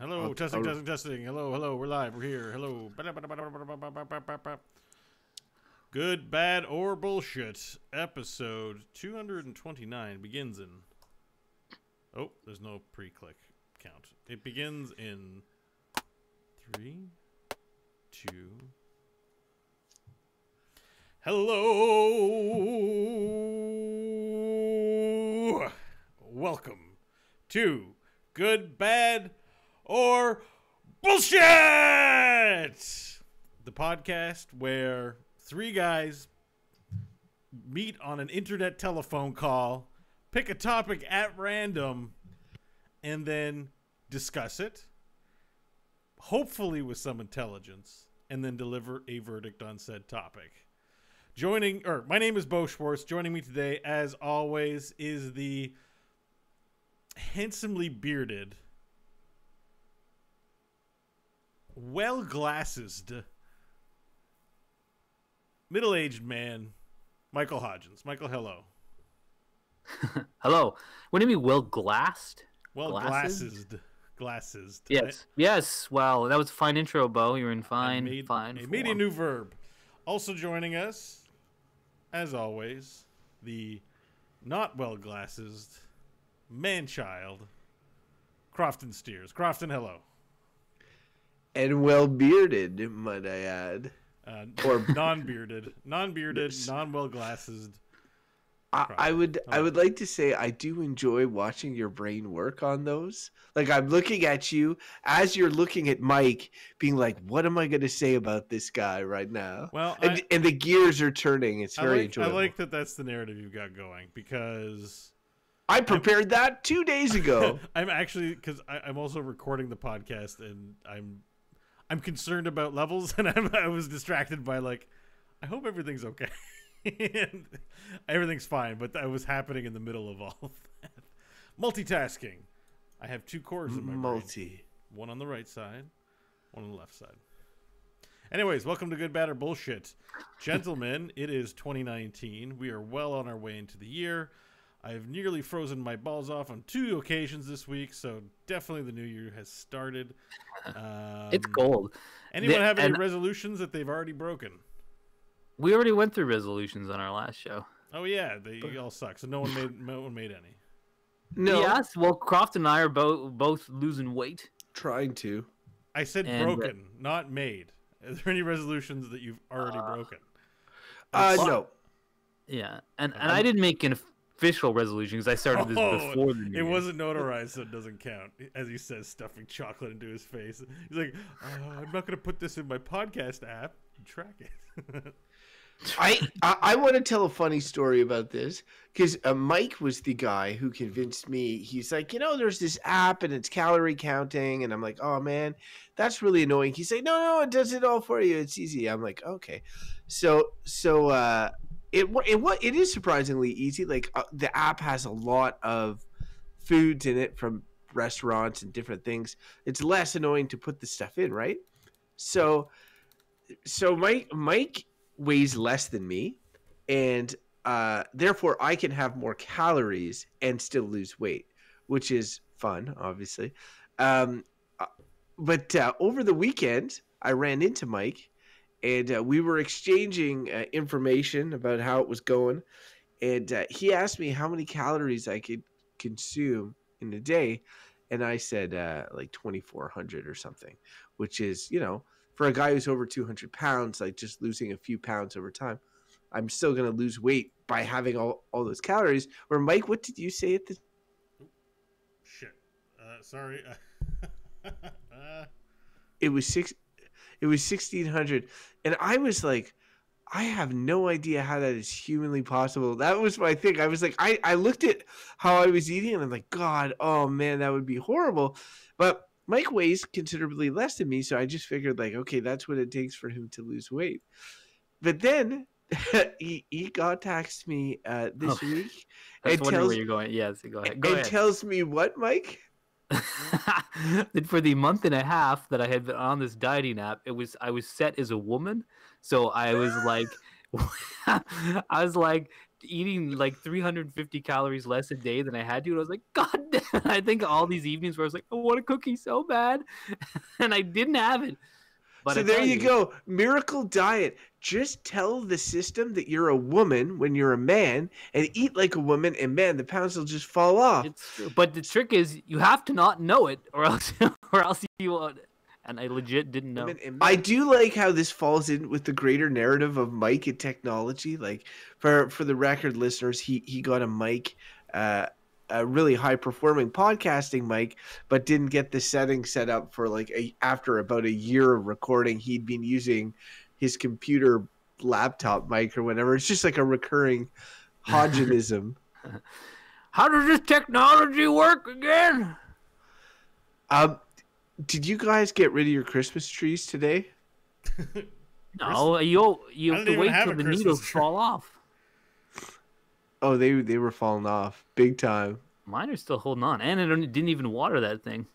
Hello, testing. Hello, we're live, we're here. Hello. Good, bad, or bullshit. Episode 229 begins in... Oh, there's no pre-click count. It begins in 3, 2... Hello! Welcome to Good, Bad, or Bullshit! The podcast where three guys meet on an internet telephone call, pick a topic at random, and then discuss it, hopefully with some intelligence, and then deliver a verdict on said topic. My name is Bo Schwartz. Joining me today, as always, is the handsomely bearded, well-glassed, middle-aged man, Michael Hodgins. Michael, hello. Hello. What do you mean, well-glassed? Glassed. Yes. Well, that was a fine intro, Bo. You're in fine made a new verb. Also joining us, as always, the not well-glassed man-child, Crofton Steers. Crofton, hello. And well-bearded, might I add. Or non-bearded, non-well-glassed. I would like to say I do enjoy watching your brain work on those. Like, I'm looking at you as you're looking at Mike, being like, what am I going to say about this guy right now? Well, and the gears are turning. It's very enjoyable. I like that that's the narrative you've got going, because I prepared that 2 days ago. I'm actually, because I'm also recording the podcast, and I'm concerned about levels, and I was distracted by, like, I hope everything's okay. And everything's fine, but that was happening in the middle of all of that. Multitasking. I have two cores in my brain. One on the right side, one on the left side. Anyways, welcome to Good, Bad, or Bullshit. Gentlemen, it is 2019. We are well on our way into the year. I've nearly frozen my balls off on 2 occasions this week, so definitely the new year has started. It's cold. Anyone have any resolutions that they've already broken? We already went through resolutions on our last show. Oh yeah, they all suck. So no one made any. No. Yes, well, Croft and I are both losing weight. Trying to. I said broken, not made. Are there any resolutions that you've already broken? No. Yeah, and I didn't make an official resolution because I started this before the new year. It wasn't notarized, so it doesn't count. As he says, stuffing chocolate into his face. He's like, I'm not going to put this in my podcast app and track it. I want to tell a funny story about this, because Mike was the guy who convinced me. He's like, there's this app and it's calorie counting, and I'm like, oh man, that's really annoying. He's like, no, it does it all for you. It's easy. I'm like, okay, so it is surprisingly easy. Like the app has a lot of foods in it from restaurants and different things. It's less annoying to put the stuff in, right? So Mike weighs less than me, and therefore I can have more calories and still lose weight, which is fun, obviously. But over the weekend, I ran into Mike, and we were exchanging information about how it was going, and he asked me how many calories I could consume in a day, and I said like 2,400 or something, which is, for a guy who's over 200 pounds, like just losing a few pounds over time, I'm still going to lose weight by having all those calories. Or Mike, what did you say at the... Shit. Sorry. It was 1,600. And I was like, I have no idea how that is humanly possible. That was my thing. I was like, I looked at how I was eating, and I'm like, God, oh man, that would be horrible. But Mike weighs considerably less than me, so I just figured, like, okay, that's what it takes for him to lose weight. But then he contacts me this week. That's wondering where you're going. Yes, go ahead. Go ahead. Tells me what, Mike? That for the month and a half that I had been on this dieting app, I was set as a woman, so I was like, eating like 350 calories less a day than I had to. And I was like, God damn. I think all these evenings where I was like, I want a cookie so bad. And I didn't have it. But So there you go. Miracle diet. Just tell the system that you're a woman when you're a man and eat like a woman, and man, the pounds will just fall off. It's true. But the trick is you have to not know it or else you won't. And I legit didn't know. I do like how this falls in with the greater narrative of Mike and technology. Like for the record listeners, he got a mic, a really high performing podcasting mic, but didn't get the settings set up for after about a year of recording. He'd been using his computer laptop mic or whatever. It's just like a recurring Hodgianism. How does this technology work again? Did you guys get rid of your Christmas trees today? No, you have to wait till the needles fall off. Oh, they were falling off big time. Mine are still holding on, and I didn't even water that thing.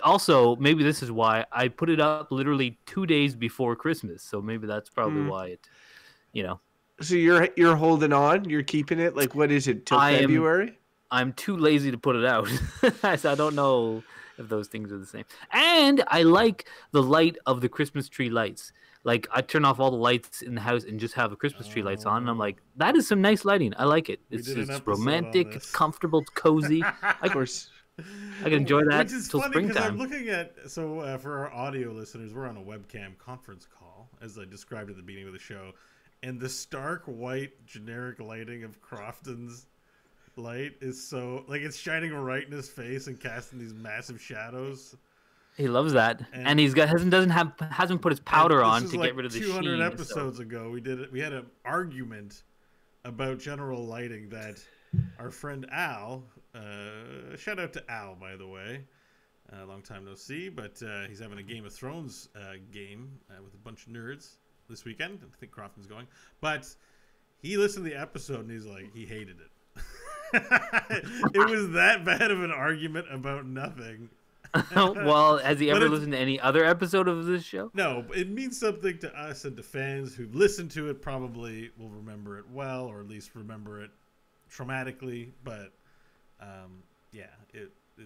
Also, maybe this is why I put it up literally 2 days before Christmas. So maybe that's probably why it, So you're holding on. You're keeping it. Like, what is it till February? I'm too lazy to put it out. So I don't know if those things are the same. And I like the light of the Christmas tree lights. Like, I turn off all the lights in the house and just have the Christmas tree lights on. And I'm like, that is some nice lighting. I like it. It's romantic. It's comfortable. It's cozy. Of course. I can enjoy that till springtime. Because I'm looking at, for our audio listeners, we're on a webcam conference call, as I described at the beginning of the show. And the stark white generic lighting of Crofton's light is so, like, it's shining right in his face and casting these massive shadows. He loves that, and hasn't put his powder on to get rid of the 200 episodes ago, we had an argument about general lighting that our friend Al, shout out to Al, by the way, long time no see, but he's having a Game of Thrones game with a bunch of nerds this weekend. I think Crofton's going, but he listened to the episode and he's like, he hated it. It was that bad of an argument about nothing. Well, has he ever listened to any other episode of this show? No, it means something to us and to fans who listen to it. Probably will remember it well, or at least remember it traumatically. But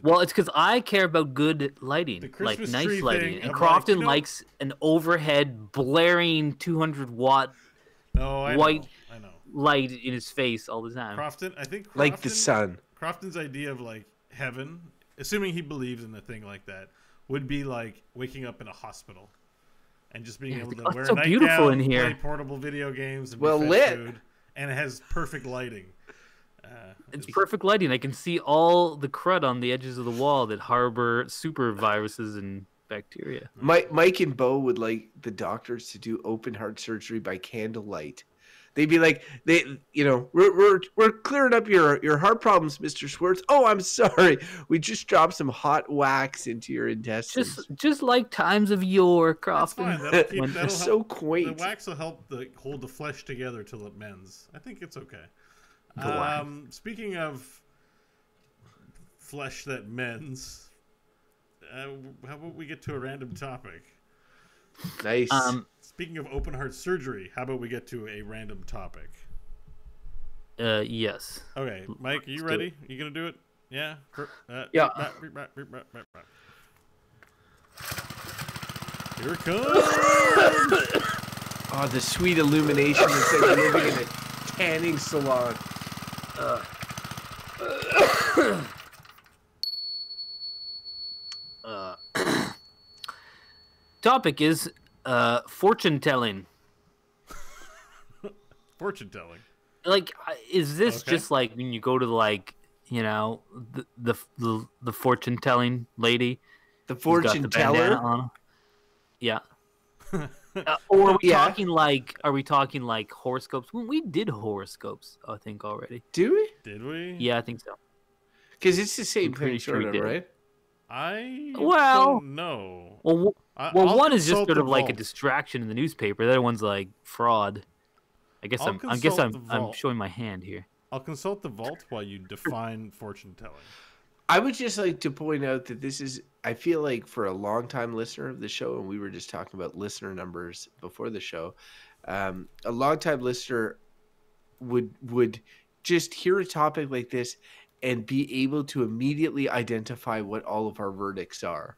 well, it's because I care about good lighting, like nice lighting, and Crofton likes an overhead blaring 200-watt white light in his face all the time. I think like the sun. Crofton's idea of like heaven, assuming he believes in a thing like that, would be like waking up in a hospital and just being able to wear a nightgown, play portable video games, and lit food, and it has perfect lighting. It's perfect lighting. I can see all the crud on the edges of the wall that harbor super viruses and bacteria. Mike and Bo would like the doctors to do open heart surgery by candlelight. They'd be like, we're clearing up your heart problems, Mr. Schwartz. Oh, I'm sorry. We just dropped some hot wax into your intestines. Just like times of yore, Crofton. That'll so help. quaint. The wax will help hold the flesh together till it mends. I think it's okay. Speaking of flesh that mends, how about we get to a random topic? Nice. Speaking of open heart surgery, how about we get to a random topic? Yes. Okay, Mike, are you ready? You gonna do it? Yeah. Yeah. Here it comes. Oh, the sweet illumination. It's like living in a tanning salon. Topic is fortune telling. Fortune telling. Like, is this just like when you go to the fortune telling lady? The fortune teller. Yeah. Or are we talking like horoscopes? Well, we did horoscopes, I think, already. Do we? Did we? Yeah, I think so. Because it's the same thing, sort of, right? Don't know. Well, one is just sort of like a distraction in the newspaper. The other one's like fraud. I guess I'm showing my hand here. I'll consult the vault while you define fortune telling. I would just like to point out that this is, I feel like for a long-time listener of the show, and we were just talking about listener numbers before the show, a long-time listener would just hear a topic like this and be able to immediately identify what all of our verdicts are.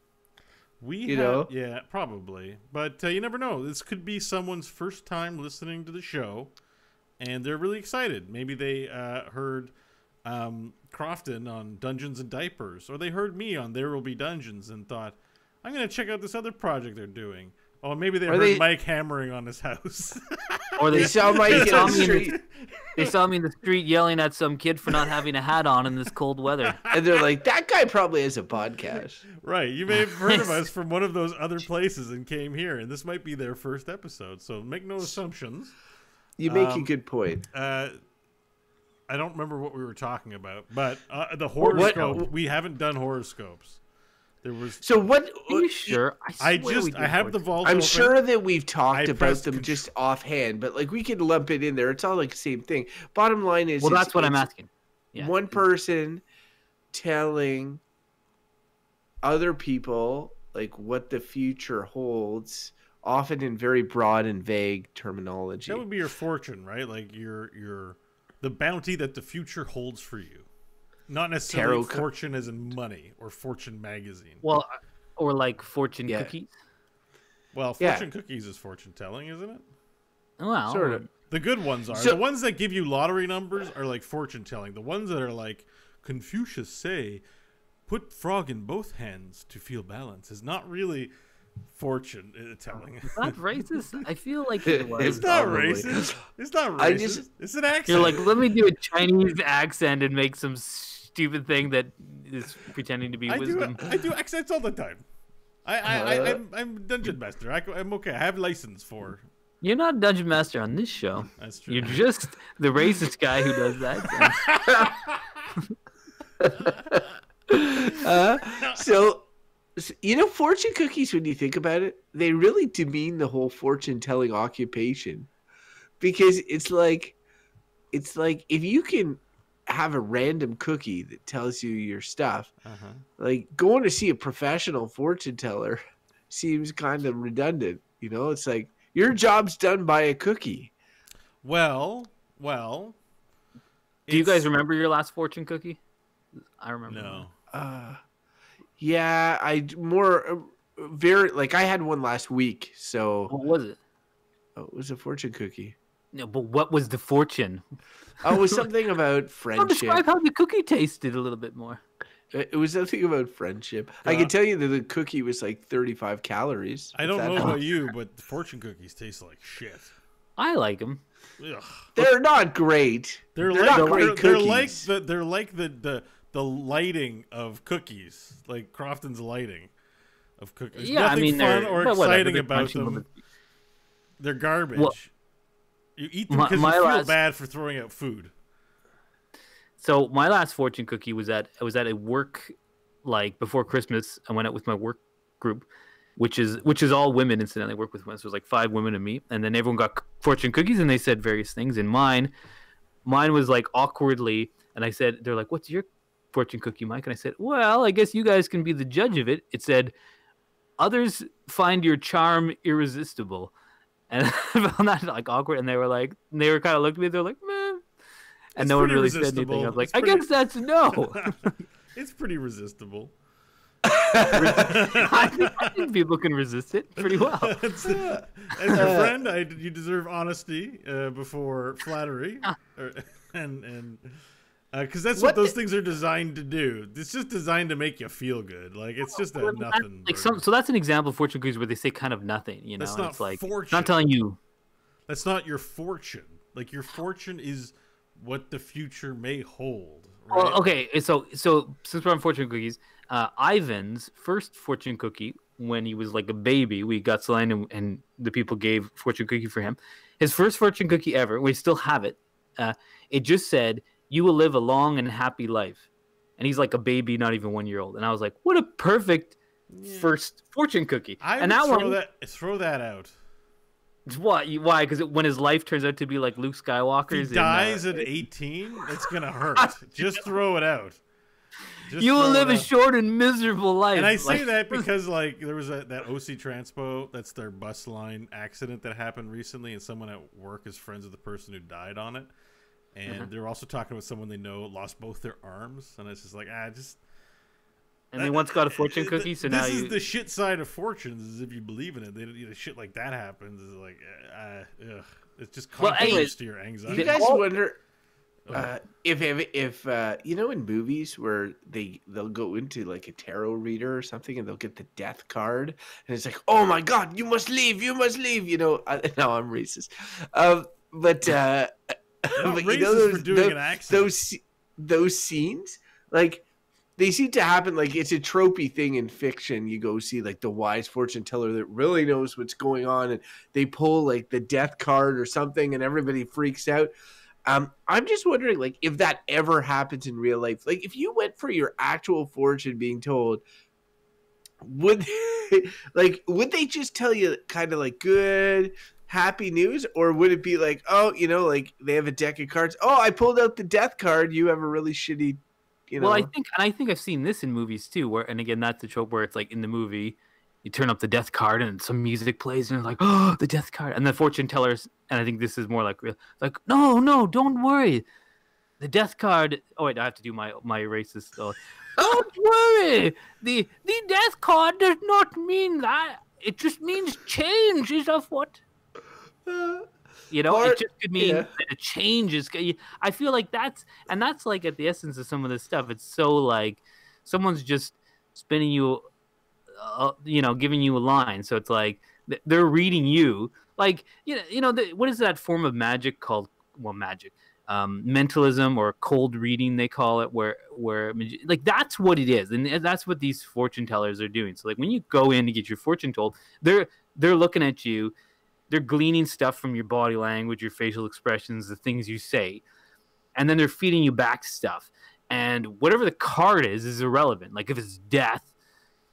Yeah, probably. But you never know. This could be someone's first time listening to the show, and they're really excited. Maybe they heard Crofton on Dungeons and Diapers, or they heard me on There Will Be Dungeons and thought, I'm going to check out this other project they're doing. Oh, maybe they heard Mike hammering on his house. Or they saw Mike in the street. They saw me in the street yelling at some kid for not having a hat on in this cold weather. And they're like, that guy probably has a podcast. Right. You may have heard of us from one of those other places and came here, and this might be their first episode, so make no assumptions. You make a good point. I don't remember what we were talking about, but the horoscope, we haven't done horoscopes. There was. So what? Are you sure? I have the vault. I'm sure that we've talked about them just offhand, but like we could lump it in there. It's all like the same thing. Bottom line is, well, that's what I'm asking. Yeah. One person telling other people like what the future holds, often in very broad and vague terminology. That would be your fortune, right? Like your the bounty that the future holds for you. Not necessarily fortune as in money or Fortune magazine. Well, or like fortune cookies. Well, fortune cookies is fortune telling, isn't it? Well, sort of. The good ones are. The ones that give you lottery numbers are like fortune telling. The ones that are like Confucius say, put frog in both hands to feel balance is not really fortune telling. Is that racist? I feel like it was. It's not racist. It's not racist. It's an accent. You're like, let me do a Chinese accent and make some stupid thing that is pretending to be wisdom. I do accents all the time. I'm dungeon master. I'm okay. I have license for. You're not a dungeon master on this show. That's true. You're just the racist guy who does that. So, fortune cookies, when you think about it, they really demean the whole fortune telling occupation, because it's like if you can have a random cookie that tells you your stuff, like going to see a professional fortune teller seems kind of redundant. It's like your job's done by a cookie. Well. Do you guys remember your last fortune cookie? I remember. No. Yeah, I had one last week. So what was it? Oh, it was a fortune cookie. No, but what was the fortune? Oh, it was something about friendship. Describe how the cookie tasted a little bit more. It was something about friendship. I can tell you that the cookie was like 35 calories. I don't know about you, but fortune cookies taste like shit. I like them. Ugh. They're not great. They're not great cookies. They're like the lighting of cookies, like Crofton's lighting of cookies. Yeah, nothing fun or exciting about them. They're garbage. Well, you eat them because you feel bad for throwing out food. So my last fortune cookie was at a work, like before Christmas. I went out with my work group, which is all women. Incidentally, I work with women. So it was like 5 women and me, and then everyone got fortune cookies, and they said various things. And mine was like awkwardly, and I said, they're like, "What's your fortune cookie, Mike?" And I said, "Well, I guess you guys can be the judge of it." It said, "Others find your charm irresistible," and I found that like awkward. And they were kind of looked at me. They're like, "Meh," and no one really said anything. I was like, "I guess that's no." It's pretty resistible. I think people can resist it pretty well. As your friend, you deserve honesty before flattery, and because that's what those things are designed to do. It's just designed to make you feel good. Like it's just nothing. So that's an example of fortune cookies where they say kind of nothing. That's not it's like fortune. Not telling you. That's not your fortune. Like your fortune is what the future may hold. Right? Well, okay. So since we're on fortune cookies, Ivan's first fortune cookie when he was like a baby, we got signed and the people gave fortune cookie for him. His first fortune cookie ever. We still have it. It just said, "You will live a long and happy life," and he's like a baby, not even 1 year old. And I was like, "What a perfect first fortune cookie!" Throw that out. Why? Because when his life turns out to be like Luke Skywalker's, he dies at 18. It's gonna hurt. Just throw it out. You will live a short and miserable life. And I say that because like there was that OC Transpo, that's their bus line accident that happened recently, and someone at work is friends with the person who died on it. and they're also talking about someone they know lost both their arms, and it's just like just. And they once got a fortune cookie, so now this is the shit side of fortunes. Is if you believe in it, shit like that happens. Is like, ugh. It's just contributes to your anxiety. You guys wonder if you know, in movies where they'll go into like a tarot reader or something, and they'll get the death card, and it's like, oh my god, you must leave. You know, now I'm racist, but but you know those scenes, like, they seem to happen, like, it's a tropey thing in fiction. You go see like the wise fortune teller that really knows what's going on, and they pull like the death card or something, and everybody freaks out. I'm just wondering, like, if that ever happens in real life. Like, if you went for your actual fortune being told, would they just tell you kind of like good, happy news, or would it be like, oh, you know, like they have a deck of cards, oh, I pulled out the death card, you have a really shitty, you know? Well, I think I've seen this in movies too, where, and again, that's the trope where it's like in the movie, you turn up the death card and some music plays, and it's like, oh, the death card, and the fortune tellers, and I think this is more like real, like, no, don't worry, the death card. Oh wait, I have to do my racist. Don't worry, the death card does not mean that. It just means change is of what. You know, it just could mean that a change is. I feel like that's like at the essence of some of this stuff. It's so like someone's just spinning you, you know, giving you a line. So it's like they're reading you. Like, what is that form of magic called? Well, magic, mentalism, or cold reading, they call it, where like that's what it is, and that's what these fortune tellers are doing. So like when you go in to get your fortune told, they're looking at you. They're gleaning stuff from your body language, your facial expressions, the things you say, and then they're feeding you back stuff. And whatever the card is irrelevant. Like if it's death,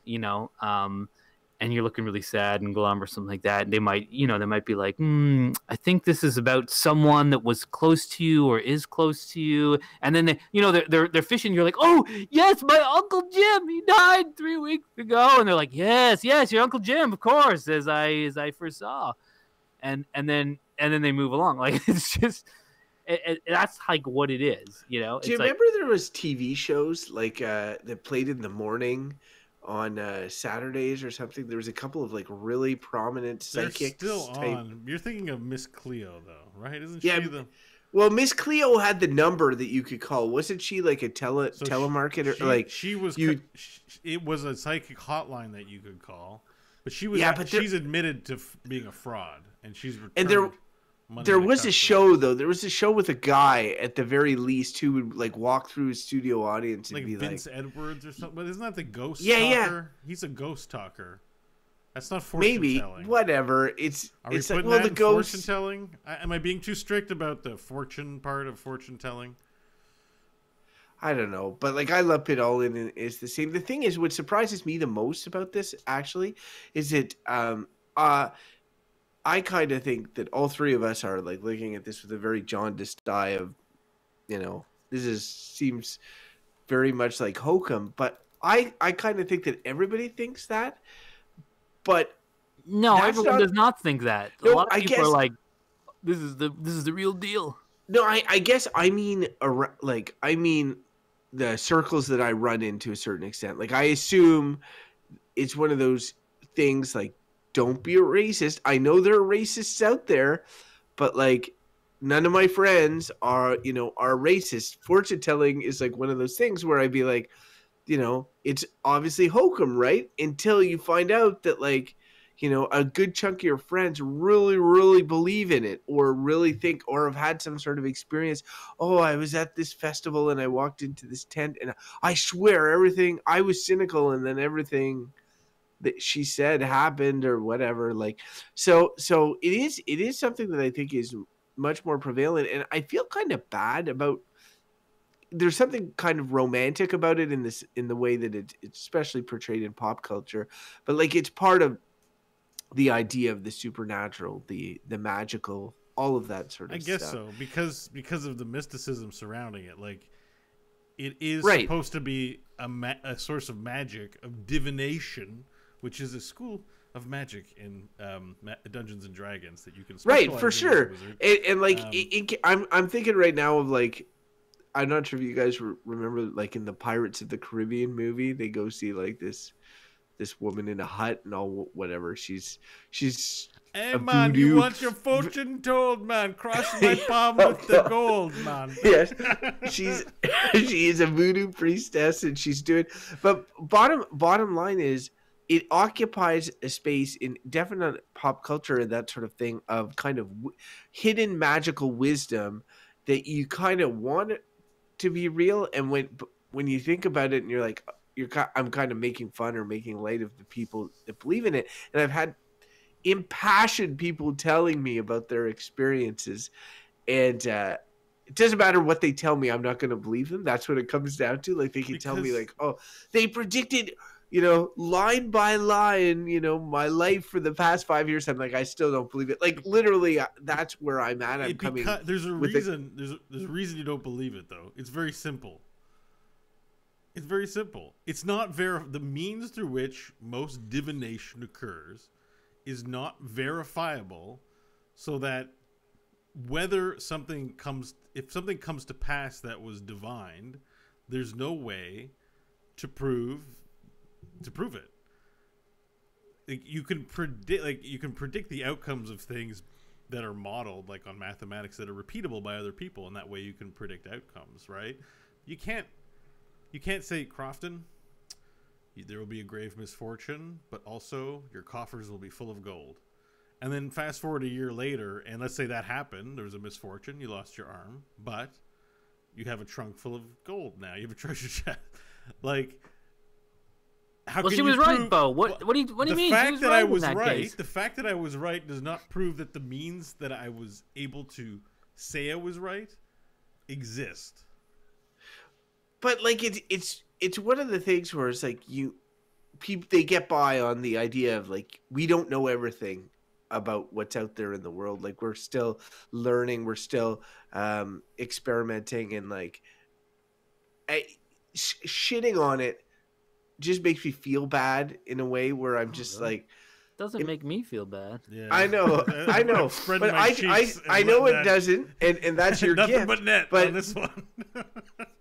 you know, and you're looking really sad and glum or something like that, they might be like, I think this is about someone that was close to you or is close to you. And then they're fishing. You're like, oh yes, my Uncle Jim, he died 3 weeks ago. And they're like, yes, your Uncle Jim, of course, as I foresaw. And then they move along. Like it's just that's like what it is, you know. Do you remember there was TV shows like that played in the morning on Saturdays or something? There was a couple of like really prominent psychics. They're still on. You're thinking of Miss Cleo, though, right? Isn't she the? Well, Miss Cleo had the number that you could call. Wasn't she like a telemarketer? It was a psychic hotline that you could call. But she was. She's admitted to being a fraud, and she's returned. And there was a show though. There was a show with a guy at the very least who would like walk through his studio audience and like be Vince Edwards or something. But isn't that the ghost? Yeah, talker? Yeah. He's a ghost talker. That's not fortune telling. Maybe whatever. Are we like, putting that in fortune telling? Am I being too strict about the fortune part of fortune telling? I don't know, but like I lump it all in, and it's the same. The thing is, what surprises me the most about this actually is that I kind of think that all three of us are like looking at this with a very jaundiced eye of, you know, seems very much like hokum. But I kind of think that everybody thinks that, but no, everyone does not think that. A lot of people are like, this is the real deal. No, I guess I mean the circles that I run in to a certain extent. Like I assume it's one of those things like, don't be a racist. I know there are racists out there, but like none of my friends are racist. Fortune telling is like one of those things where I'd be like, you know, it's obviously hokum, right? Until you find out that like, you know, a good chunk of your friends really, really believe in it, or really think, or have had some sort of experience. Oh, I was at this festival and I walked into this tent and I swear everything, I was cynical, and then everything that she said happened or whatever. Like, so it is something that I think is much more prevalent. And I feel kind of bad about, there's something kind of romantic about it in the way that it's especially portrayed in pop culture, but like it's part of the idea of the supernatural, the magical, all of that sort of stuff. I guess so, because of the mysticism surrounding it. Like, it is right. supposed to be a source of magic, of divination, which is a school of magic in Dungeons and Dragons that you can Right, specialize for in as a sure. wizard. And like, I'm thinking right now of like, I'm not sure if you guys remember, like in the Pirates of the Caribbean movie, they go see like this woman in a hut and all whatever. She's Hey a man, you voodoo. want your fortune told, man? Cross my palm with the gold, man. Yes, she is a voodoo priestess, and she's doing. But bottom line is, it occupies a space in definite pop culture and that sort of thing of kind of hidden magical wisdom that you kind of want it to be real, and when you think about it, and you're like, I'm kind of making fun or making light of the people that believe in it, and I've had impassioned people telling me about their experiences, and it doesn't matter what they tell me, I'm not going to believe them. That's what it comes down to. Like, they can tell me like, oh, they predicted, line by line, my life for the past 5 years. I'm like, I still don't believe it. Like, literally, that's where I'm at. I'm coming. There's a reason. There's a reason you don't believe it, though. It's very simple. It's very simple. It's not the means through which most divination occurs is not verifiable, so that if something comes to pass that was divined, there's no way to prove it. Like, you can predict the outcomes of things that are modeled, like on mathematics, that are repeatable by other people, and that way you can predict outcomes, right? You can't say, Crofton, there will be a grave misfortune, but also your coffers will be full of gold. And then fast forward a year later, and let's say that happened. There was a misfortune. You lost your arm, but you have a trunk full of gold now. You have a treasure chest. Like, how well, can she was right, Bo. What do you mean? The fact that I was right does not prove that the means that I was able to say I was right exist. But like, it's one of the things where it's like they get by on the idea of like, we don't know everything about what's out there in the world. Like, we're still learning, we're still experimenting, and like, shitting on it just makes me feel bad in a way where I'm just like, doesn't make me feel bad. Yeah. I know, but I know it doesn't, and that's your nothing gift. but net on this one.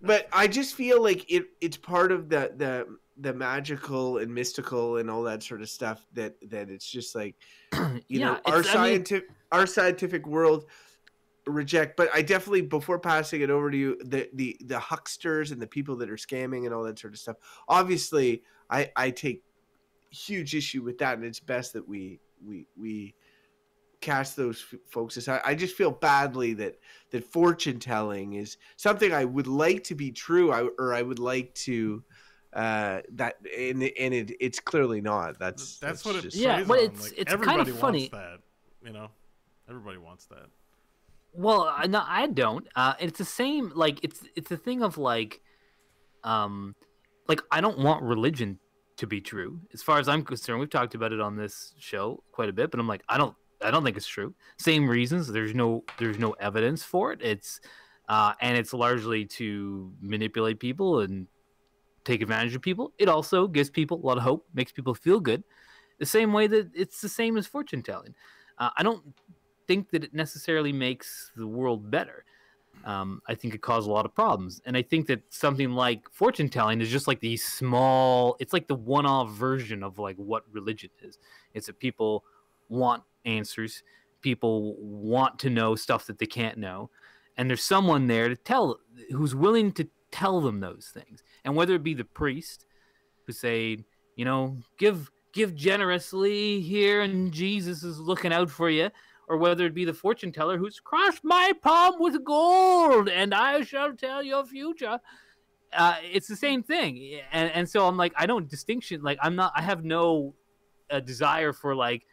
But I just feel like it's part of the magical and mystical and all that sort of stuff that it's just like, our scientific world reject. But I definitely, before passing it over to you, the hucksters and the people that are scamming and all that sort of stuff, obviously I take huge issue with that, and it's best that we cast those folks aside. I just feel badly that fortune telling is something I would like to be true, or I would like to it's clearly not. That's what it just, yeah, but it's everybody kind of funny. Wants that, everybody wants that. Well, no, I don't. It's the same. Like, it's a thing of like I don't want religion to be true. As far as I'm concerned, we've talked about it on this show quite a bit, but I'm like, I don't think it's true. Same reasons. There's no evidence for it. It's and it's largely to manipulate people and take advantage of people. It also gives people a lot of hope, makes people feel good. The same way that it's the same as fortune telling. I don't think that it necessarily makes the world better. I think it caused a lot of problems. And I think that something like fortune telling is just like it's like the one-off version of like what religion is. It's that people want answers. People want to know stuff that they can't know. And there's someone there who's willing to tell them those things. And whether it be the priest who say, give generously here and Jesus is looking out for you, or whether it be the fortune teller who's crossed my palm with gold and I shall tell your future. It's the same thing. And so I'm like, I don't distinction. Like, I have no desire for like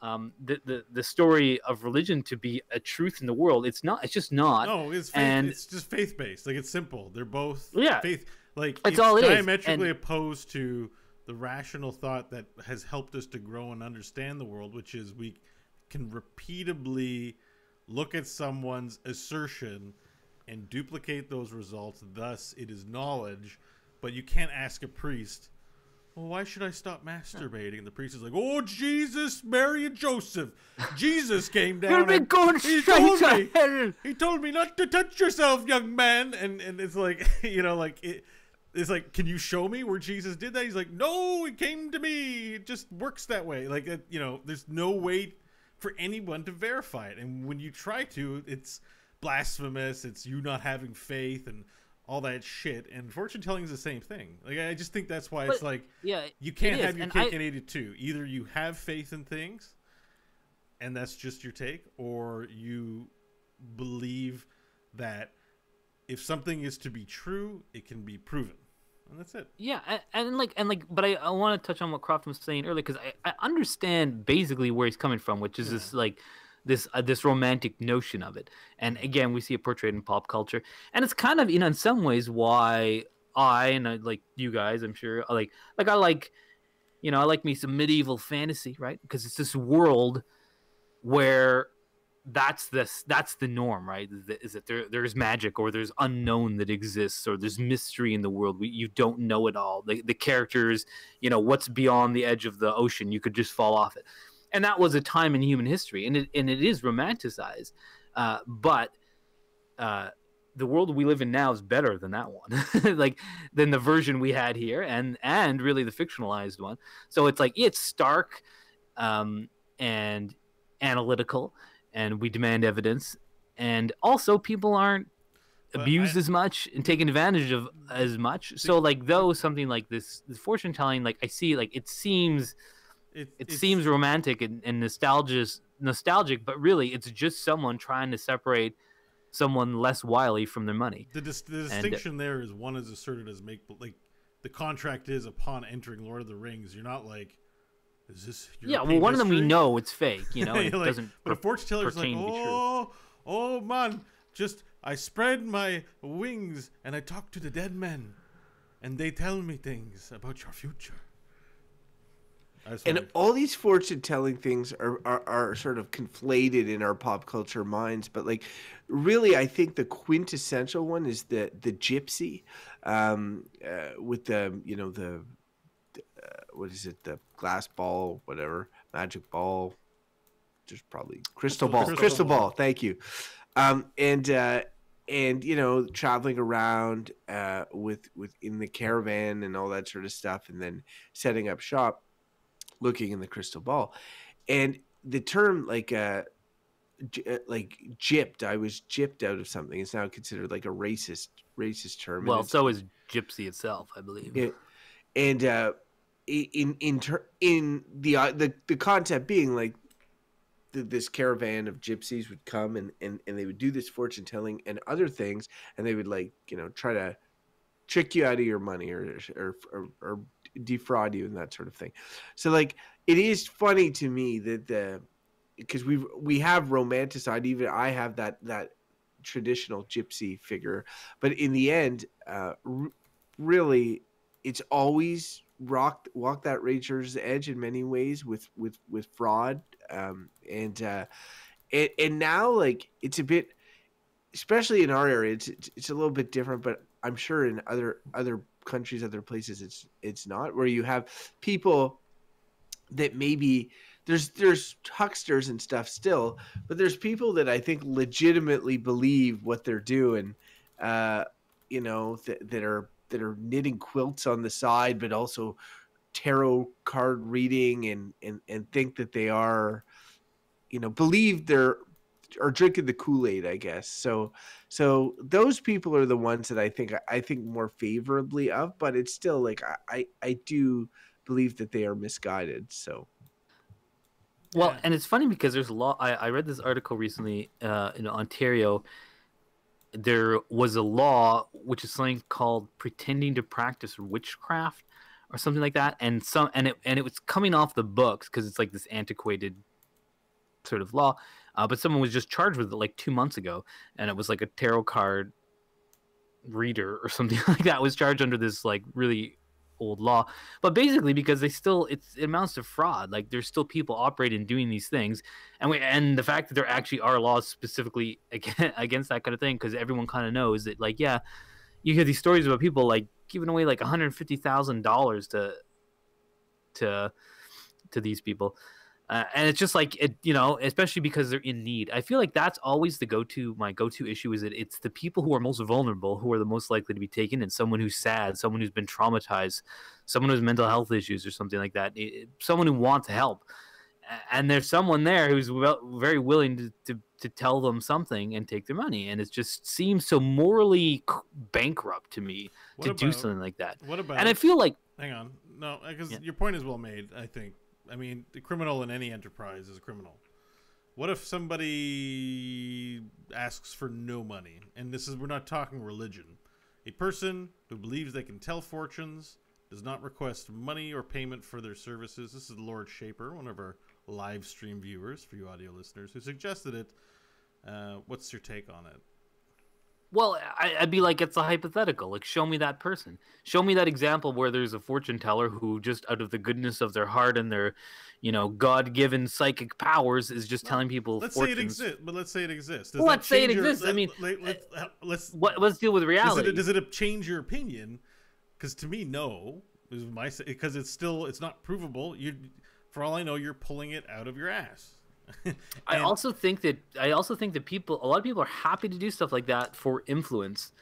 the story of religion to be a truth in the world. It's not. It's just not. No, it's faith, and it's just faith based. Like, it's simple. They're both faith. Like, it's all it diametrically opposed to the rational thought that has helped us to grow and understand the world, which is we can repeatably look at someone's assertion and duplicate those results. Thus, it is knowledge. But you can't ask a priest well, why should I stop masturbating? And the priest is like, oh, Jesus, Mary, and Joseph. Jesus came down. You've been and going he straight told to me, hell. he told me not to touch yourself, young man. And it's like, you know, like it's like, can you show me where Jesus did that? He's like, no, it came to me. It just works that way. Like, you know, there's no way for anyone to verify it. And when you try to, it's blasphemous. It's you not having faith and all that shit. And fortune telling is the same thing. Like, I just think that's why it's like, yeah, you can't it have is. your And cake and eat it too. Either you have faith in things and that's just your take, or you believe that if something is to be true, it can be proven. And that's it. Yeah, but I want to touch on what Croft was saying earlier, because I understand basically where he's coming from, which is this like this romantic notion of it. And again, we see it portrayed in pop culture, and it's kind of, you know, in some ways why I like you guys, I'm sure, I like, you know, I like me some medieval fantasy, right? Because it's this world where that's the norm, right? Is that there's magic, or there's unknown that exists, or there's mystery in the world. You don't know it all. The characters, you know, what's beyond the edge of the ocean, you could just fall off it. And that was a time in human history, and it is romanticized. But the world we live in now is better than that one, like than the version we had here, and really the fictionalized one. So it's like it's stark, and analytical, and we demand evidence, and also people aren't abused as much and taken advantage of as much. So like, though something like this fortune telling, like I see, like it seems romantic and nostalgic, but really it's just someone trying to separate someone less wily from their money. The distinction there is, one is asserted as like the contract is upon entering Lord of the Rings. You're not like, is this European well, one of them we history? know it's fake, you know, it like, doesn't. But a fortune teller's like, oh man, just I spread my wings and I talk to the dead men, and they tell me things about your future. And all these fortune telling things are sort of conflated in our pop culture minds, but like, really, I think the quintessential one is the gypsy, with the, you know, the what is it, the glass ball, whatever, magic ball, there's probably crystal ball. Thank you. And you know, traveling around with in the caravan and all that sort of stuff, and then setting up shop, looking in the crystal ball. And the term like gypped, I was gypped out of something, it's now considered like a racist term. Well, so is gypsy itself, I believe. And in the concept being like this caravan of gypsies would come and they would do this fortune telling and other things, and they would, like, you know, try to trick you out of your money or defraud you and that sort of thing. So like, it is funny to me that because we have romanticized, even I have that traditional gypsy figure, but in the end, really, it's always walked that razor's edge in many ways with fraud, and now, like, it's a bit, especially in our area, it's a little bit different, but I'm sure in other countries, other places, it's not, where you have people that maybe there's hucksters and stuff still, but there's people that I think legitimately believe what they're doing, you know, that are knitting quilts on the side, but also tarot card reading and think that they are, you know, believe they're drinking the Kool-Aid, I guess. So those people are the ones that I think more favorably of, but it's still like, I do believe that they are misguided. So. Well, and it's funny because there's a law. I read this article recently in Ontario. There was a law which is something called pretending to practice witchcraft or something like that, and it was coming off the books because it's like this antiquated sort of law. But someone was just charged with it like 2 months ago, and it was like a tarot card reader or something like that was charged under this like really old law. But basically, because it amounts to fraud. Like, there's still people operating, doing these things, and the fact that there actually are laws specifically against that kind of thing, because everyone kind of knows that, like, yeah, you hear these stories about people like giving away like $150,000 to these people. And it's just like it, especially because they're in need. I feel like that's always my go-to issue is that it's the people who are most vulnerable who are the most likely to be taken, and someone who's sad, someone who's been traumatized, someone who has mental health issues or something like that, someone who wants help. And there's someone there who's very willing to tell them something and take their money, and it just seems so morally bankrupt to me do something like that. What about? And I feel like, hang on, no, because your point is well made. I think. I mean, the criminal in any enterprise is a criminal. What if somebody asks for no money? And we're not talking religion. A person who believes they can tell fortunes does not request money or payment for their services. This is Lord Shaper, one of our live stream viewers, for you audio listeners, who suggested it. What's your take on it? Well, I'd be like, it's a hypothetical. Like, show me that person. Show me that example where there's a fortune teller who just out of the goodness of their heart and their, God-given psychic powers is just telling people let's fortunes. Say it exists, but let's say it exists. Let's say it exists. I mean, let's deal with reality. Does it change your opinion? Because to me, no. Because it's not provable. For all I know, you're pulling it out of your ass. I also think that a lot of people are happy to do stuff like that for influence.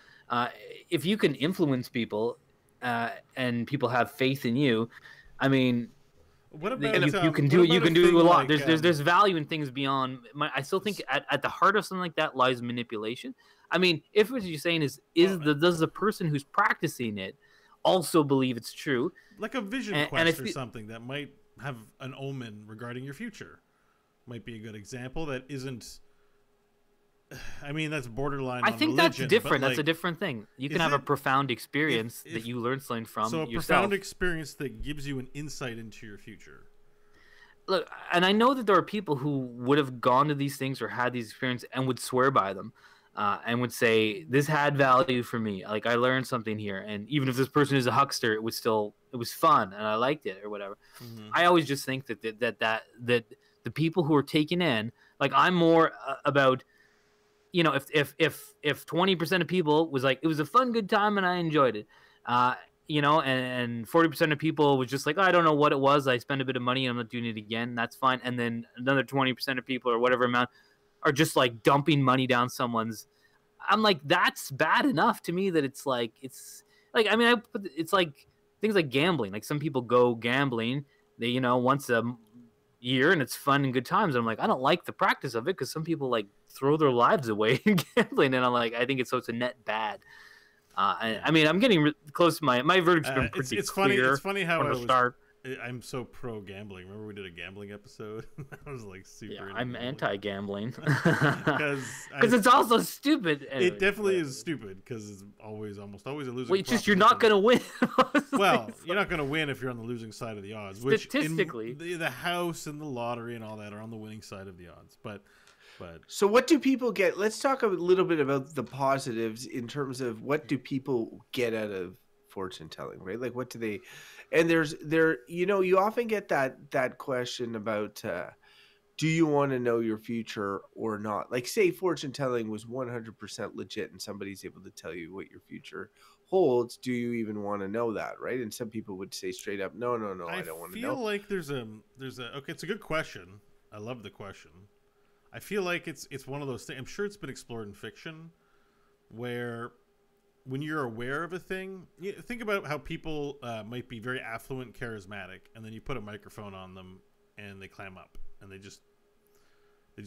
If you can influence people, and people have faith in you, I mean, what about you can do a lot. There's value in things beyond. I still think at the heart of something like that lies manipulation. I mean, if what you're saying does the person who's practicing it also believe it's true, like a vision quest or something that might have an omen regarding your future? Might be a good example. That isn't. I mean, that's borderline. I think religion, that's different. Like, that's a different thing. You can have a profound experience that you learn something from. So a yourself. Profound experience that gives you an insight into your future. Look, and I know that there are people who would have gone to these things or had these experiences and would swear by them, and would say this had value for me. Like, I learned something here, and even if this person is a huckster, it was fun and I liked it or whatever. Mm-hmm. I always just think that the people who are taken in, like, I'm more about, if 20% of people was like, it was a fun, good time and I enjoyed it, and 40% of people was just like, oh, I don't know what it was. I spent a bit of money and I'm not doing it again. That's fine. And then another 20% of people or whatever amount are just like dumping money down someone's. I'm like, that's bad enough to me that it's like, I mean, it's like things like gambling. Like, some people go gambling, they, once a year and it's fun and good times. I'm like, I don't like the practice of it because some people like throw their lives away in gambling, and I'm like, I think it's a net bad. I mean, I'm getting close to my verdict's been pretty clear. It's funny how I'm so pro gambling. Remember we did a gambling episode? I was like super. Yeah, I'm anti-gambling because it's also stupid. Anyway, it definitely is stupid because it's almost always a losing. Wait, just you're not gonna win. Well, you're not gonna win if you're on the losing side of the odds. Statistically, which the house and the lottery and all that are on the winning side of the odds. But so what do people get? Let's talk a little bit about the positives in terms of what do people get out of fortune telling, right? Like, what do they? And you often get that question about do you want to know your future or not? Like, say fortune telling was 100% legit and somebody's able to tell you what your future holds. Do you even want to know that, right? And some people would say straight up, no, I don't want to know. I feel like there's a okay, it's a good question. I love the question. I feel like it's one of those things. I'm sure it's been explored in fiction where when you're aware of a thing, think about how people might be very affluent, charismatic, and then you put a microphone on them and they clam up and they just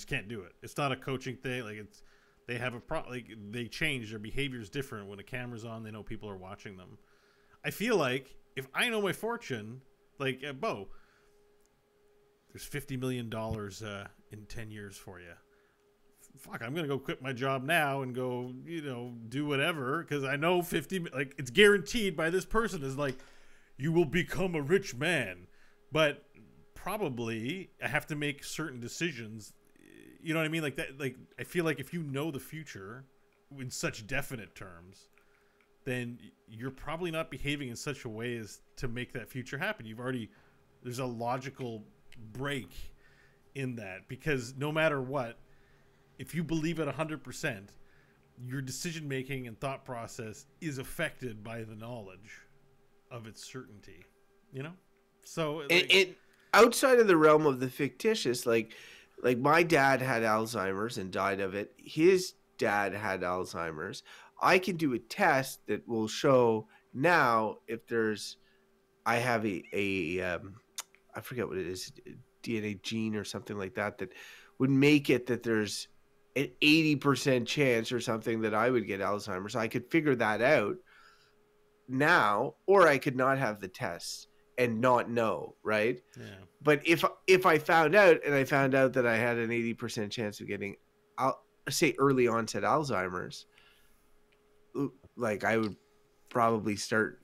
can't do it. It's not a coaching thing. Like, they have they change. Their behavior is different when a camera's on. They know people are watching them. I feel like if I know my fortune, like Bo, there's $50 million in 10 years for you. Fuck, I'm gonna go quit my job now and go, do whatever, because I know 50, like, it's guaranteed by this person is like, you will become a rich man. But probably I have to make certain decisions. You know what I mean? Like that. Like, I feel like if you know the future in such definite terms, then you're probably not behaving in such a way as to make that future happen. There's a logical break in that, because no matter what, if you believe it 100%, your decision making and thought process is affected by the knowledge of its certainty. So like, it outside of the realm of the fictitious, like my dad had Alzheimer's and died of it. His dad had Alzheimer's. I can do a test that will show now if there's I have a I forget what it is, DNA gene or something like that that would make it that there's an 80% chance or something that I would get Alzheimer's. I could figure that out now, or I could not have the test and not know, right? yeah. But if I found out and I found out that I had an 80% chance of getting, I'll say early onset Alzheimer's, like I would probably start,